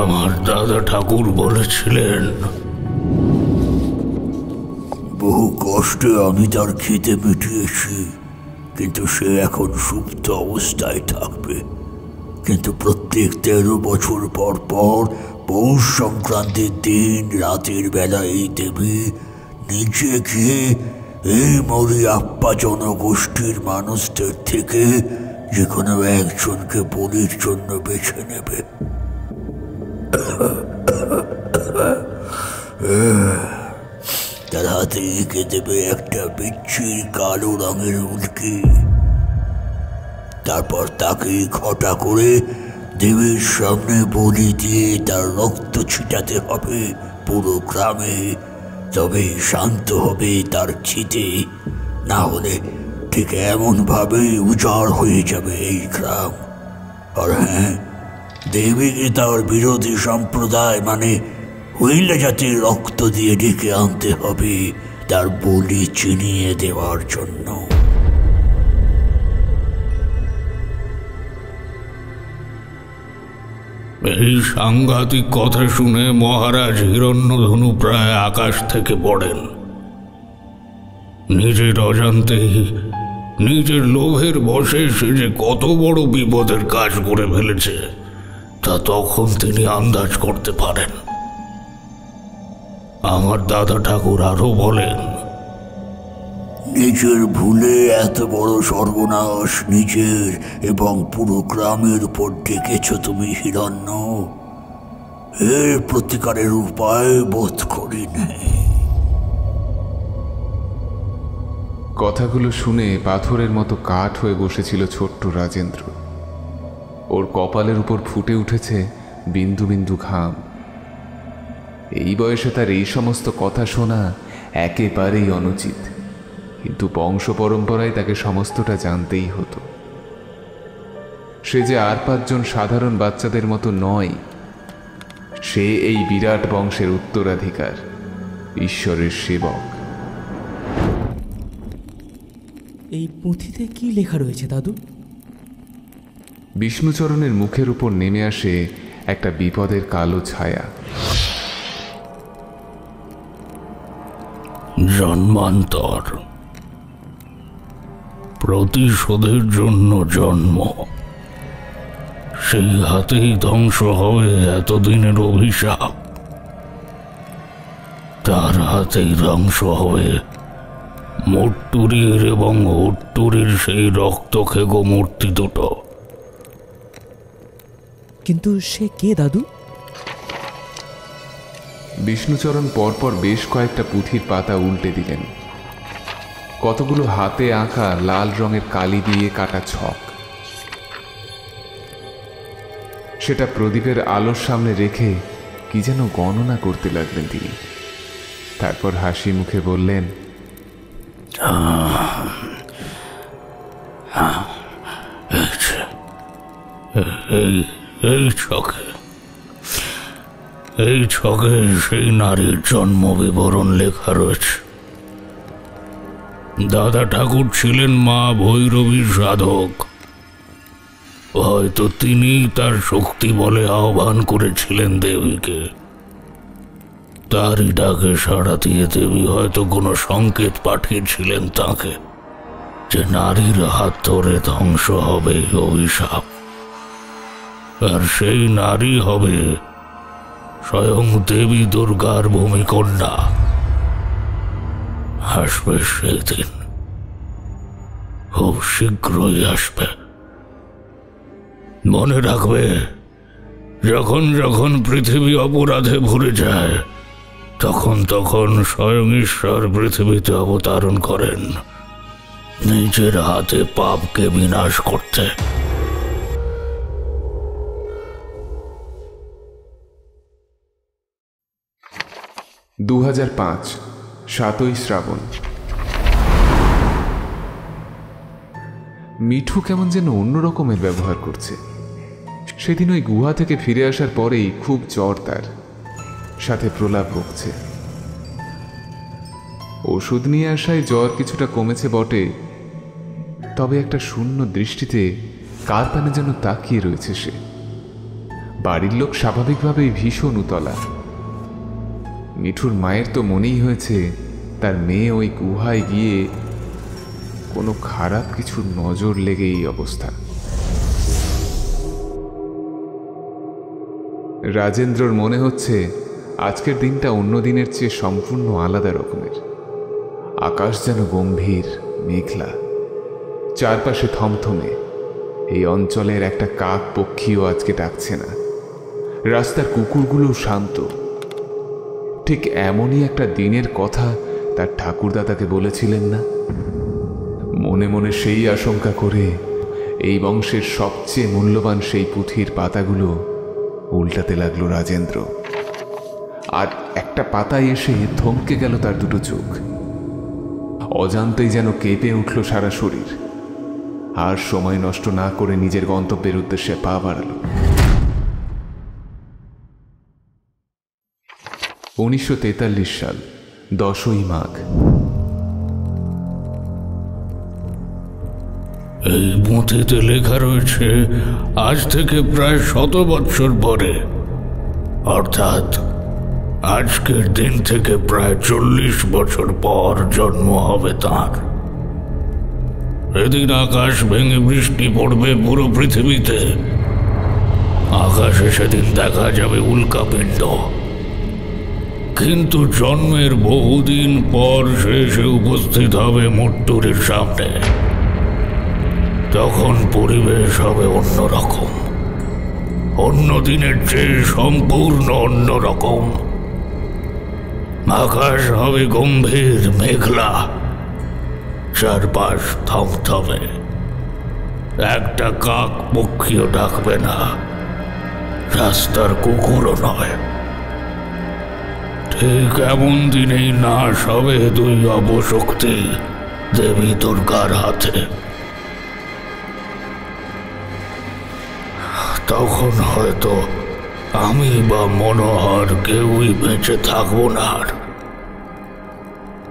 আমার দাদা ঠাকুর বলেছিলেন, বহু কষ্টে আমি তার খিদে মিটিয়েছি, কিন্তু সে এখন সুপ্ত অবস্থায় থাকবে। কিন্তু প্রত্যেক 13 বছর পর পর পৌষ সংক্রান্তির দিন রাতের বেলা এই দেবী নিচে গিয়ে এই মরিয়াপ্পা জনগোষ্ঠীর মানুষদের থেকে যে কোনো একজনকে বলির জন্য বেছে নেবে। তার হাতে এঁকে দেবে একটা বিচ্ছির কালো রঙের উল্কি। তারপর তাকে ঘটা করে দেবীর সামনে বলি দিয়ে তার রক্ত ছিটাতে হবে পুরো গ্রামে, তবে শান্ত হবে তার চিতে। না হলে ঠিক এমন ভাবে উজাড় হয়ে যাবে এই গ্রাম। আর হ্যাঁ, দেবীকে তার বিরোধী সম্প্রদায় মানে হুইলা জাতির রক্ত দিয়ে ডেকে আনতে হবে তার বলি চিনিয়ে দেওয়ার জন্য। এই সাংঘাতিক কথা শুনে মহারাজ হিরণ্যধনু প্রায় আকাশ থেকে পড়েন। নিজের অজান্তেই, নিজের লোভের বশে সে যে কত বড় বিপদের কাজ করে ফেলেছে তা তখন তিনি আন্দাজ করতে পারেন। আমার দাদা ঠাকুর আরো বলেন, নিজের ভুলে এত বড় সর্বনাশ নিজের এবং পুরো গ্রামের উপর ডেকেছ তুমি হিরণ্য। এর প্রতিকারের উপায় বোধ করি নেই। কথাগুলো শুনে পাথরের মতো কাঠ হয়ে বসেছিল ছোট্ট রাজেন্দ্র। ওর কপালের উপর ফুটে উঠেছে বিন্দু বিন্দু ঘাম। এই বয়সে তার এই সমস্ত কথা শোনা একেবারেই অনুচিত, কিন্তু বংশ পরম্পরায় তাকে সমস্তটা জানতেই হতো। সে যে আর 5 জন সাধারণ বাচ্চাদের মতো নয়, সে এই বিরাট বংশের উত্তরাধিকার। ঈশ্বরের সেবক। এই পুঁথিতে কি লেখা রয়েছে দাদু? বিষ্ণুচরণের মুখের উপর নেমে আসে একটা বিপদের কালো ছায়া। জন্মান্তর, প্রতিশোধের জন্য জন্ম, সেই হাতেই ধ্বংস হবে এতদিনের অভিশাপ। তার হাতেই ধ্বংস হবে মট্টুরির এবং হুট্টুরির সেই রক্তখেকো মূর্তি দুটো। কিন্তু সে কে দাদু? বিষ্ণুচরণ পরপর বেশ কয়েকটা পুঁথির পাতা উল্টে দিলেন। কতগুলো হাতে আঁকা লাল রঙের কালি দিয়ে কাটা ছক। সেটা প্রদীপের আলোর সামনে রেখে কি যেন গণনা করতে লাগলেন তিনি। তারপর হাসি মুখে বললেন, এই ছকে সেই নারীর জন্ম বিবরণ লেখা রয়েছে। দাদা ঠাকুর ছিলেন মা ভৈরবীর সাধক। হয়তো তিনি তার শক্তি বলে আহ্বান করেছিলেন দেবীকে। তারই ডাকে সাড়া দিয়ে দেবী হয়তো কোনো সংকেত পাঠিয়েছিলেন তাকে যে নারীর হাত ধরে ধ্বংস হবে অভিশাপ। আর সেই নারী হবে স্বয়ং দেবী দুর্গার ভূমিকন্যা। আসবে সেই দিন, খুব শীঘ্রই আসবে। মনে রাখবে, যখন যখন পৃথিবী অপরাধে ভরে যায় তখন তখন স্বয়ং ঈশ্বর পৃথিবীতে অবতরণ করেন নিজের হাতে পাপকে বিনাশ করতে। 2005 7ই শ্রাবণ। মিঠু কেমন যেন অন্য রকমের ব্যবহার করছে। সেদিন ওই গুহা থেকে ফিরে আসার পরেই খুব জ্বর, তার সাথে প্রলাপ বকছে। ওষুধ নিয়ে আসায় জ্বর কিছুটা কমেছে বটে, তবে একটা শূন্য দৃষ্টিতে কার পানে যেন তাকিয়ে রয়েছে সে। বাড়ির লোক স্বাভাবিকভাবেই ভীষণ উতলা। মিঠুর মায়ের তো মনেই হয়েছে তার মেয়ে ওই গুহায় গিয়ে কোনো খারাপ কিছুর নজর লেগে এই অবস্থা। রাজেন্দ্রর মনে হচ্ছে আজকের দিনটা অন্য দিনের চেয়ে সম্পূর্ণ আলাদা রকমের। আকাশ যেন গম্ভীর মেঘলা, চারপাশে থমথমে। এই অঞ্চলের একটা কাক পক্ষীও আজকে ডাকছে না। রাস্তার কুকুরগুলো শান্ত। ঠিক এমনই একটা দিনের কথা তার ঠাকুরদা তাকে বলেছিলেন না? মনে মনে সেই আশঙ্কা করে এই বংশের সবচেয়ে মূল্যবান সেই পুঁথির পাতাগুলো উল্টাতে লাগলো রাজেন্দ্র। আর একটা পাতায় এসে থমকে গেল তার দুটো চোখ। অজান্তেই যেন কেঁপে উঠল সারা শরীর। আর সময় নষ্ট না করে নিজের গন্তব্যের উদ্দেশ্যে পা বাড়াল। 1943 সাল 10ই মাঘ। এই পুঁথিতে লেখা রয়েছে আজ থেকে প্রায় 100 বছর পরে, অর্থাৎ আজকের দিন থেকে প্রায় 40 বছর পর জন্ম হবে তার। এদিন আকাশ ভেঙে বৃষ্টি পড়বে পুরো পৃথিবীতে। আকাশে সেদিন দেখা যাবে উল্কাপিণ্ড। কিন্তু জন্মের বহুদিন পর সে এসে উপস্থিত হবে মট্টুরির সামনে। তখন পরিবেশ হবে অন্যরকম, অন্য দিনের চেয়ে সম্পূর্ণ অন্যরকম। আকাশ হবে গম্ভীর মেঘলা, চারপাশ থমথমে। একটা কাক পক্ষীও ডাকবে না, রাস্তার কুকুরও নয়। ঠিক এমন দিনেই নাশ হবে 2 অপশক্তি দেবী দুর্গার হাতে। তখন হয়তো আমি বা মনোহর কেউই বেঁচে থাকবো না।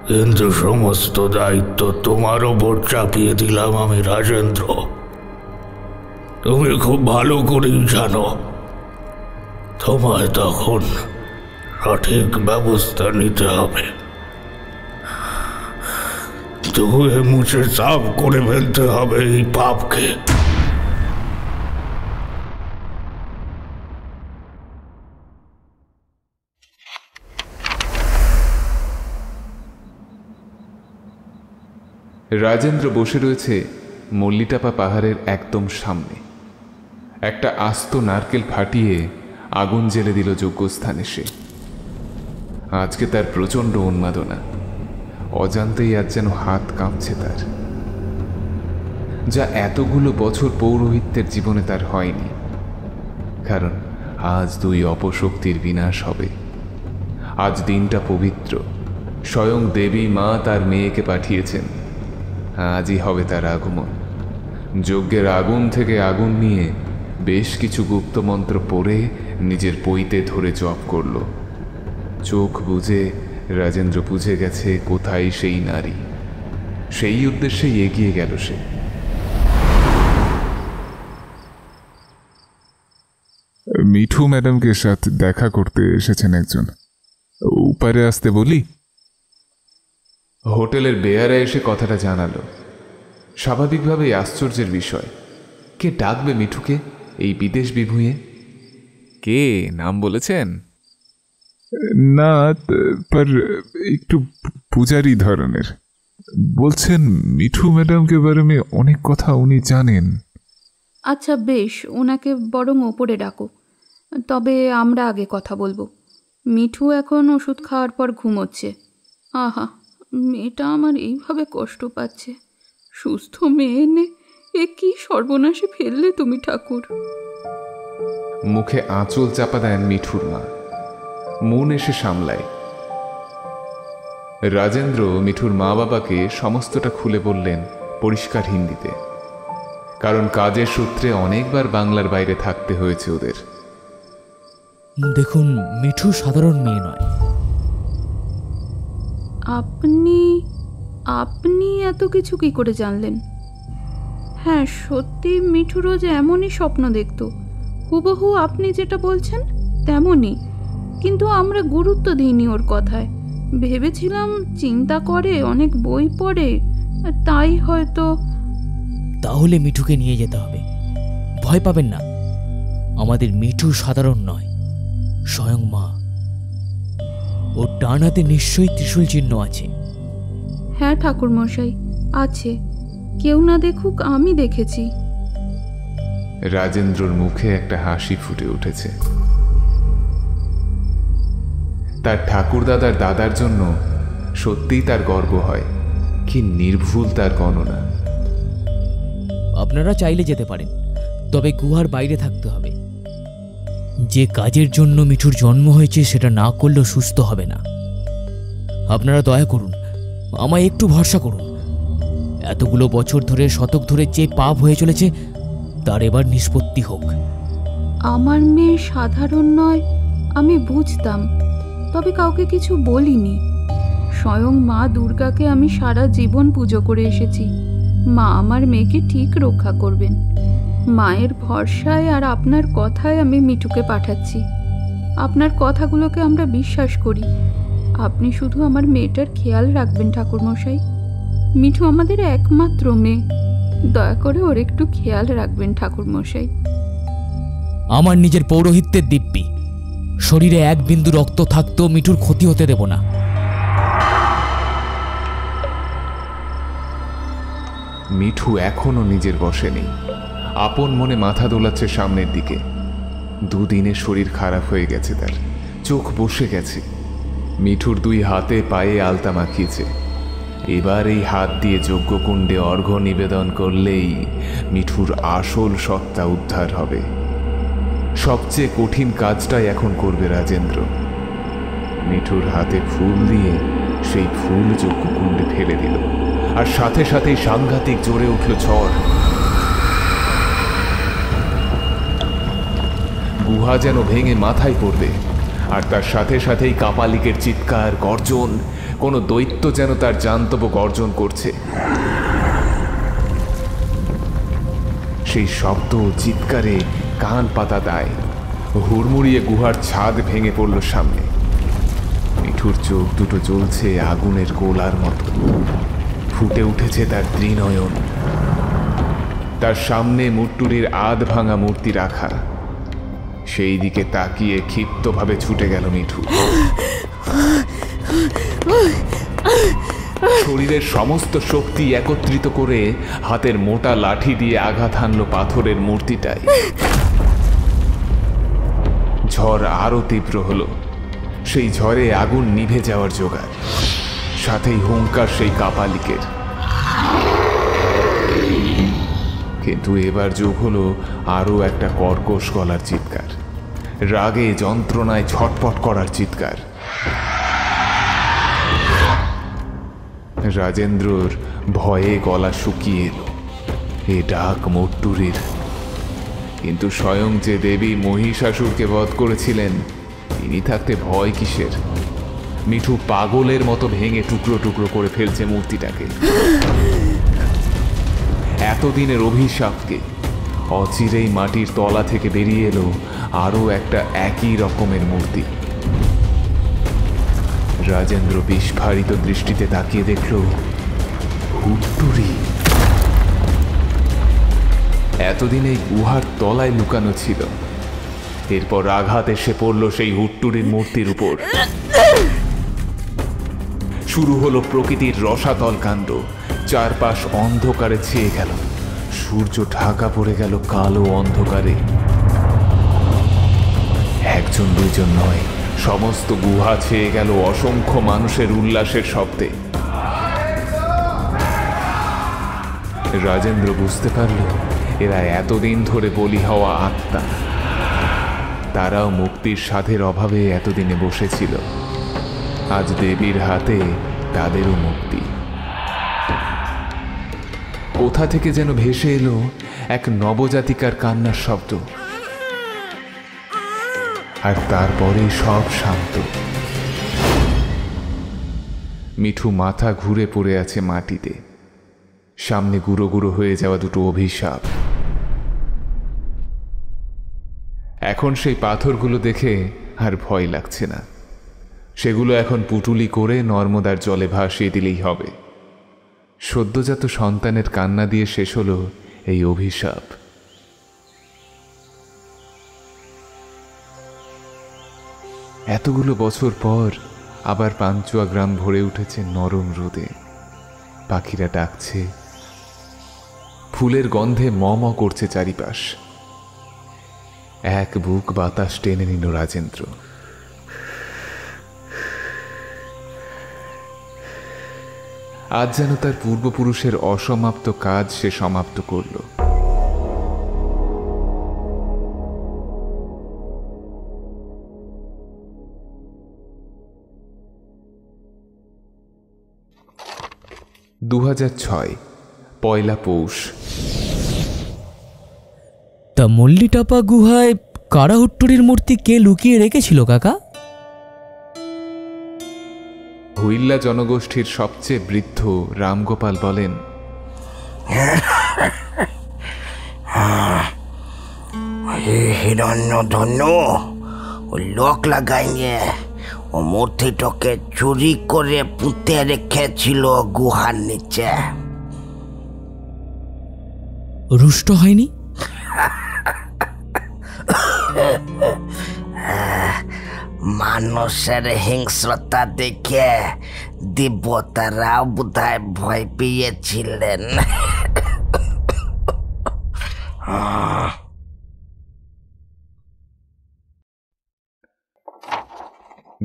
কিন্তু সমস্ত দায়িত্ব তোমার ওপর চাপিয়ে দিলাম আমি রাজেন্দ্র। তুমি খুব ভালো করেই জানো তোমায় তখন সঠিক ব্যবস্থা নিতে হবে, ধুয়ে মুছে সাফ করে ফেলতে হবে এই পাপকে। রাজেন্দ্র বসে রয়েছে মল্লিটাপা পাহাড়ের একদম সামনে। একটা আস্ত নারকেল ফাটিয়ে আগুন জ্বেলে দিল যজ্ঞস্থানে সে। আজকে তার প্রচণ্ড উন্মাদনা, অজান্তেই আজ যেন হাত কাঁপছে তার, যা এতগুলো বছর পৌরোহিত্যের জীবনে তার হয়নি। কারণ আজ দুই অপশক্তির বিনাশ হবে। আজ দিনটা পবিত্র, স্বয়ং দেবী মা তার মেয়েকে পাঠিয়েছেন। আজই হবে তার আগমন। যজ্ঞের আগুন থেকে আগুন নিয়ে বেশ কিছু গুপ্তমন্ত্র পড়ে নিজের পইতে ধরে জপ করল। চোখ বুজে রাজেন্দ্র বুঝে গেছে কোথায় সেই নারী। সেই উদ্দেশ্যেই এগিয়ে গেল সে। মিঠু ম্যাডামকে সাথে দেখা করতে এসেছেন একজন, উপরে আসতে বলি। হোটেলের বেয়ারা এসে কথাটা জানালো। স্বাভাবিকভাবেই আশ্চর্যের বিষয়, কে ডাকবে মিঠুকে এই বিদেশ বিভুঁয়ে? কে নাম বলেছেন? না, পর একটু পূজারি ধরনের। বলছেন মিঠু ম্যাডামকে বারে মে অনেক কথা উনি জানেন। আচ্ছা বেশ, ওনাকে বরং ওপরে ডাকো। তবে আমরা আগে কথা বলবো। মিঠু এখন ওষুধ খাওয়ার পর ঘুমোচ্ছে। আহা, মেয়েটা আমার এইভাবে কষ্ট পাচ্ছে। সুস্থ মেয়ে নে, এ কি সর্বনাশে ফেললে তুমি ঠাকুর। মুখে আঁচল চাপা দেন মিঠুর মা। মন এসে সামলায়। রাজেন্দ্র মিঠুর মা বাবাকে সমস্তটা খুলে বললেন পরিষ্কার হিন্দিতে, কারণ কাজের সূত্রে অনেকবার বাংলার বাইরে থাকতে হয়েছে ওদের। দেখুন, মিঠু সাধারণ মেয়ে নয়। আপনি এত কিছু কি করে জানলেন? হ্যাঁ, সত্যি মিঠু রোজ এমনই স্বপ্ন দেখত, হুবহু আপনি যেটা বলছেন তেমনই। কিন্তু আমরা গুরুত্ব দিইনি ওর কথায়। ভেবেছিলাম চিন্তা করে, অনেক বই পড়ে, তাই হয়তো। তাহলে মিঠুকে নিয়ে যেতে হবে। ভয় পাবেন না, আমাদের মিঠু সাধারণ নয়, স্বয়ং মা। ওর ডান হাতে নিশ্চয়ই ত্রিশূল চিহ্ন আছে। হ্যাঁ ঠাকুর মশাই, আছে। কেউ না দেখুক, আমি দেখেছি। রাজেন্দ্রর মুখে একটা হাসি ফুটে উঠেছে। তার ঠাকুরদাদার দাদার জন্য সত্যিই তার গর্ব হয়। কি নির্ভুল তার গণনা। আপনারা চাইলে যেতে পারেন, তবে গুহার বাইরে থাকতে হবে। যে কাজের জন্য মিঠুর জন্ম হয়েছে সেটা না করলেও সুস্থ হবে না। আপনারা দয়া করুন, আমায় একটু ভরসা করুন। এতগুলো বছর ধরে, শতক ধরে যে পাপ হয়ে চলেছে তার এবার নিষ্পত্তি হোক। আমার মেয়ে সাধারণ নয় আমি বুঝতাম, তবে কাউকে কিছু বলিনি। স্বয়ং মা দুর্গাকে আমি সারা জীবন পুজো করে এসেছি। মা আমার মেয়েকে ঠিক রক্ষা করবেন। মায়ের ভরসায় আর আপনার কথায় আমি মিঠুকে পাঠাচ্ছি। আপনার কথাগুলোকে আমরা বিশ্বাস করি। আপনি শুধু আমার মেয়েটার খেয়াল রাখবেন ঠাকুরমশাই। মিঠু আমাদের একমাত্র মেয়ে, দয়া করে ওর একটু খেয়াল রাখবেন ঠাকুরমশাই। আমার নিজের পৌরোহিত্যের দিব্যি, শরীরে এক বিন্দু রক্ত থাকতেও মিঠুর ক্ষতি হতে দেব না। মিঠু এখনো নিজের বশে নেই। আপন মনে মাথা দোলাচ্ছে সামনের দিকে। দুদিনে শরীর খারাপ হয়ে গেছে তার, চোখ বসে গেছে। মিঠুর দুই হাতে পায়ে আলতা মাখিয়েছে। এবার এই হাত দিয়ে যজ্ঞকুণ্ডে অর্ঘ্য নিবেদন করলেই মিঠুর আসল সত্তা উদ্ধার হবে। সবচেয়ে কঠিন কাজটাই এখন করবে রাজেন্দ্র। মিঠুর হাতে ফুল দিয়ে সেই ফুল যজ্ঞকুণ্ডে ফেলে দিল, আর সাথে সাথেই সাংঘাতিক জোরে উঠল ঝড়। গুহা যেন ভেঙে মাথায় পড়বে, আর তার সাথে সাথেই কাপালিকের চিৎকার, গর্জন, কোনো দৈত্য যেন তার জান্তব গর্জন করছে। সেই শব্দ চিৎকারে কান পাতা দেয়। হুড়মুড়িয়ে গুহার ছাদ ভেঙে পড়ল সামনে। মিঠুর চোখ দুটো জ্বলছে আগুনের গোলার মতো, ফুটে উঠেছে তার ত্রিনয়ন। তার সামনে মুট্টুরির আধ ভাঙা মূর্তি রাখা। সেই দিকে তাকিয়ে ক্ষিপ্তভাবে ছুটে গেল মিঠু। শরীরের সমস্ত শক্তি একত্রিত করে হাতের মোটা লাঠি দিয়ে আঘাত হানল পাথরের মূর্তিটায়। ঝড় আরো তীব্র হলো। সেই ঝড়ে আগুন নিভে যাওয়ার জোগাড়, সাথেই হুঙ্কার সেই কাপালিকের। কিন্তু এবার যোগ হলো আরো একটা কর্কশ গলার চিৎকার, রাগে যন্ত্রণায় ছটপট করার চিৎকার। রাজেন্দ্রর ভয়ে গলা শুকিয়ে এলো। এ ডাক মুট্টুরির। কিন্তু স্বয়ং যে দেবী মহিষাসুরকে বধ করেছিলেন, তিনি থাকতে ভয় কিসের? মিঠু পাগলের মতো ভেঙে টুকরো টুকরো করে ফেলছে মূর্তিটাকে। এতদিনের অভিশাপকে অচিরেই মাটির তলা থেকে বেরিয়ে এলো আরো একটা একই রকমের মূর্তি। রাজেন্দ্র বিস্ফারিত দৃষ্টিতে তাকিয়ে দেখল হুট্টুরি। এতদিন এই গুহার তলায় লুকানো ছিল। এরপর আঘাত এসে পড়ল সেই হুট্টুরির মূর্তির উপর। শুরু হলো প্রকৃতির রসাতল কাণ্ড। চারপাশ অন্ধকারে ছেয়ে গেল। সূর্য ঢাকা পড়ে গেল কালো অন্ধকারে। একজন দুইজন নয়, সমস্ত গুহা ছেয়ে গেল অসংখ্য মানুষের উল্লাসের শব্দে। রাজেন্দ্র বুঝতে পারল এরা এতদিন ধরে বলি হওয়া আত্মা। তারাও মুক্তির সাধের অভাবে এতদিনে বসেছিল। আজ দেবীর হাতে তাদেরও মুক্তি। কোথা থেকে যেন ভেসে এলো এক নবজাতিকার কান্নার শব্দ, আর তারপরে সব শান্ত। মিঠু মাথা ঘুরে পড়ে আছে মাটিতে। সামনে গুঁড়ো গুঁড়ো হয়ে যাওয়া দুটো অভিশাপ। এখন সেই পাথরগুলো দেখে আর ভয় লাগছে না। সেগুলো এখন পুটুলি করে নর্মদার জলে ভাসিয়ে দিলেই হবে। সদ্যজাত সন্তানের কান্না দিয়ে শেষ হলো এই অভিশাপ। এতগুলো বছর পর আবার পাঞ্চুয়া গ্রাম ভরে উঠেছে নরম রোদে। পাখিরা ডাকছে, ফুলের গন্ধে ম ম করছে চারিপাশ। এক বুক বাতাস টেনে নিল রাজেন্দ্র। আজ যেন তার পূর্বপুরুষের অসমাপ্ত কাজ সে সমাপ্ত করল। পয়লা পৌষ। তা মল্লিটাপা গুহায় কারাহুট্টুরির মূর্তি কে লুকিয়ে রেখেছিল কাকা? হুইল্লা জনগোষ্ঠীর সবচেয়ে বৃদ্ধ রামগোপাল বলেন, হিরণ্যধন্য ও লোক লাগাইয়ে ও মূর্তিটাকে চুরি করে পুঁতে রেখেছিল গুহার নিচে। রুষ্ট হয়নি? মানুষের হিংস্রতা দেখে দেবতারাও বোধহয় ভয় পেয়েছিলেন।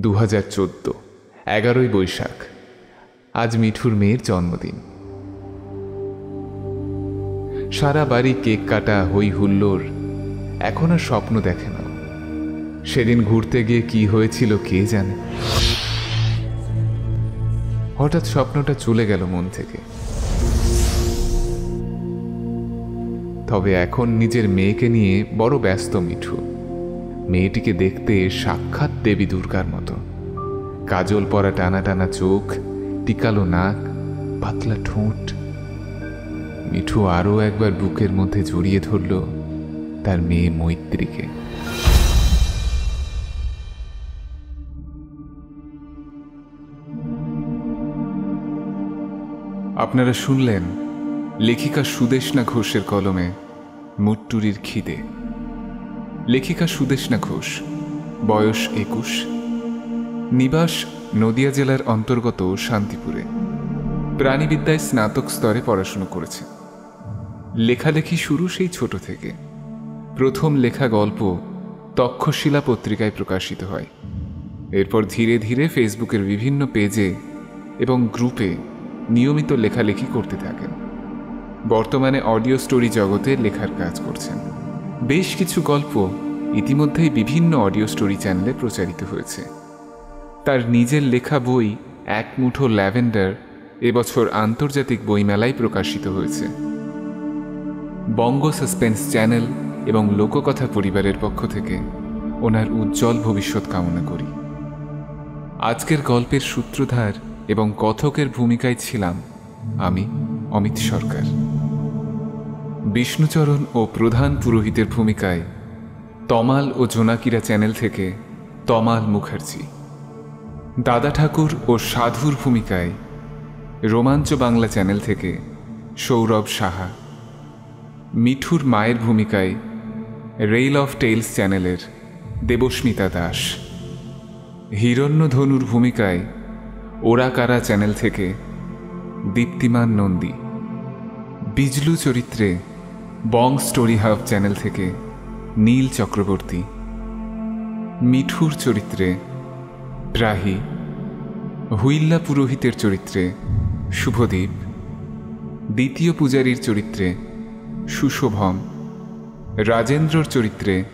2014 11ই বৈশাখ। আজ মিঠুর মেয়ের জন্মদিন। সারা বাড়ি কেক কাটা, হই হুল্লোড়। এখন আর স্বপ্ন দেখে না। সেদিন ঘুরতে গিয়ে কি হয়েছিল কে জানে। হঠাৎ স্বপ্নটা চলে গেল মন থেকে। তবে এখন নিজের মেয়েকে নিয়ে বড় ব্যস্ত মিঠু। মেয়েটিকে দেখতে সাক্ষাৎ দেবী দুর্গার মতো। কাজল পরা টানা টানা চোখ, টিকালো নাক, পাতলা ঠোঁট। মিঠু আরও একবার বুকের মধ্যে জড়িয়ে ধরল তার মেয়ে মৈত্রীকে। আপনারা শুনলেন লেখিকা সুদেষ্ণা ঘোষের কলমে মুট্টুরির খিদে। লেখিকা সুদেষ্ণা ঘোষ, বয়স 21, নিবাস নদিয়া জেলার অন্তর্গত শান্তিপুরে। প্রাণীবিদ্যায় স্নাতক স্তরে পড়াশুনো করেছে। লেখালেখি শুরু সেই ছোট থেকে। প্রথম লেখা গল্প তক্ষশিলা পত্রিকায় প্রকাশিত হয়। এরপর ধীরে ধীরে ফেসবুকের বিভিন্ন পেজে এবং গ্রুপে নিয়মিত লেখালেখি করতে থাকেন। বর্তমানে অডিও স্টোরি জগতে লেখার কাজ করছেন। বেশ কিছু গল্প ইতিমধ্যেই বিভিন্ন অডিও স্টোরি চ্যানেলে প্রচারিত হয়েছে। তার নিজের লেখা বই এক মুঠো ল্যাভেন্ডার এবছর আন্তর্জাতিক বইমেলায় প্রকাশিত হয়েছে। বঙ্গ সাসপেন্স চ্যানেল এবং লোককথা পরিবারের পক্ষ থেকে ওনার উজ্জ্বল ভবিষ্যৎ কামনা করি। আজকের গল্পের সূত্রধার এবং কথকের ভূমিকায় ছিলাম আমি, অমিত সরকার। বিষ্ণুচরণ ও প্রধান পুরোহিতের ভূমিকায় তমাল ও জোনাকিরা চ্যানেল থেকে তমাল মুখার্জি। দাদা ঠাকুর ও সাধুর ভূমিকায় রোমাঞ্চ বাংলা চ্যানেল থেকে সৌরভ সাহা। মিঠুর মায়ের ভূমিকায় রেইল অফ টেলস চ্যানেলের দেবস্মিতা দাস। হিরণ্যধনুর ভূমিকায় ওরাকারা চ্যানেল থেকে দীপ্তিমান নন্দী। বিজলু চরিত্রে বং স্টোরি হাব চ্যানেল থেকে নীল চক্রবর্তী। মিঠুর চরিত্রে রাহি। হুইল্লা পুরোহিতের চরিত্রে শুভদীপ। দ্বিতীয় পূজারীর চরিত্রে সুশোভম। রাজেন্দ্রর চরিত্রে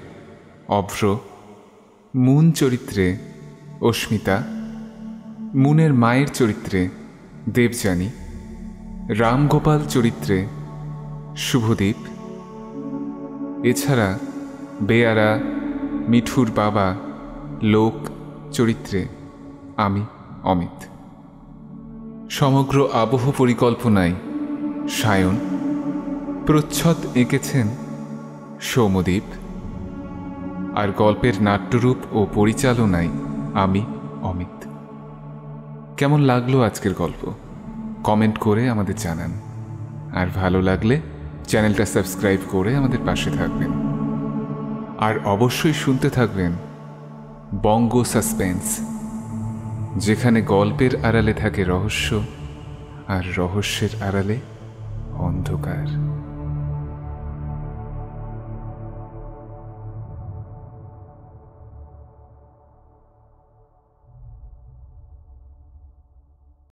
অভ্র। মুন চরিত্রে অস্মিতা। মুনের মায়ের চরিত্রে দেবযানী। রামগোপাল চরিত্রে শুভদীপ। এছাড়া বেয়ারা, মিঠুর বাবা, লোক চরিত্রে আমি, অমিত। সমগ্র আবহ পরিকল্পনায় সায়ন। প্রচ্ছদ এঁকেছেন সৌমদীপ। আর গল্পের নাট্যরূপ ও পরিচালনায় আমি, অমিত। কেমন লাগলো আজকের গল্প কমেন্ট করে আমাদের জানান। আর ভালো লাগলে চ্যানেলটা সাবস্ক্রাইব করে আমাদের পাশে থাকবেন। আর অবশ্যই শুনতে থাকবেন বঙ্গ সাসপেন্স, যেখানে গল্পের আড়ালে থাকে রহস্য আর রহস্যের আড়ালে অন্ধকার।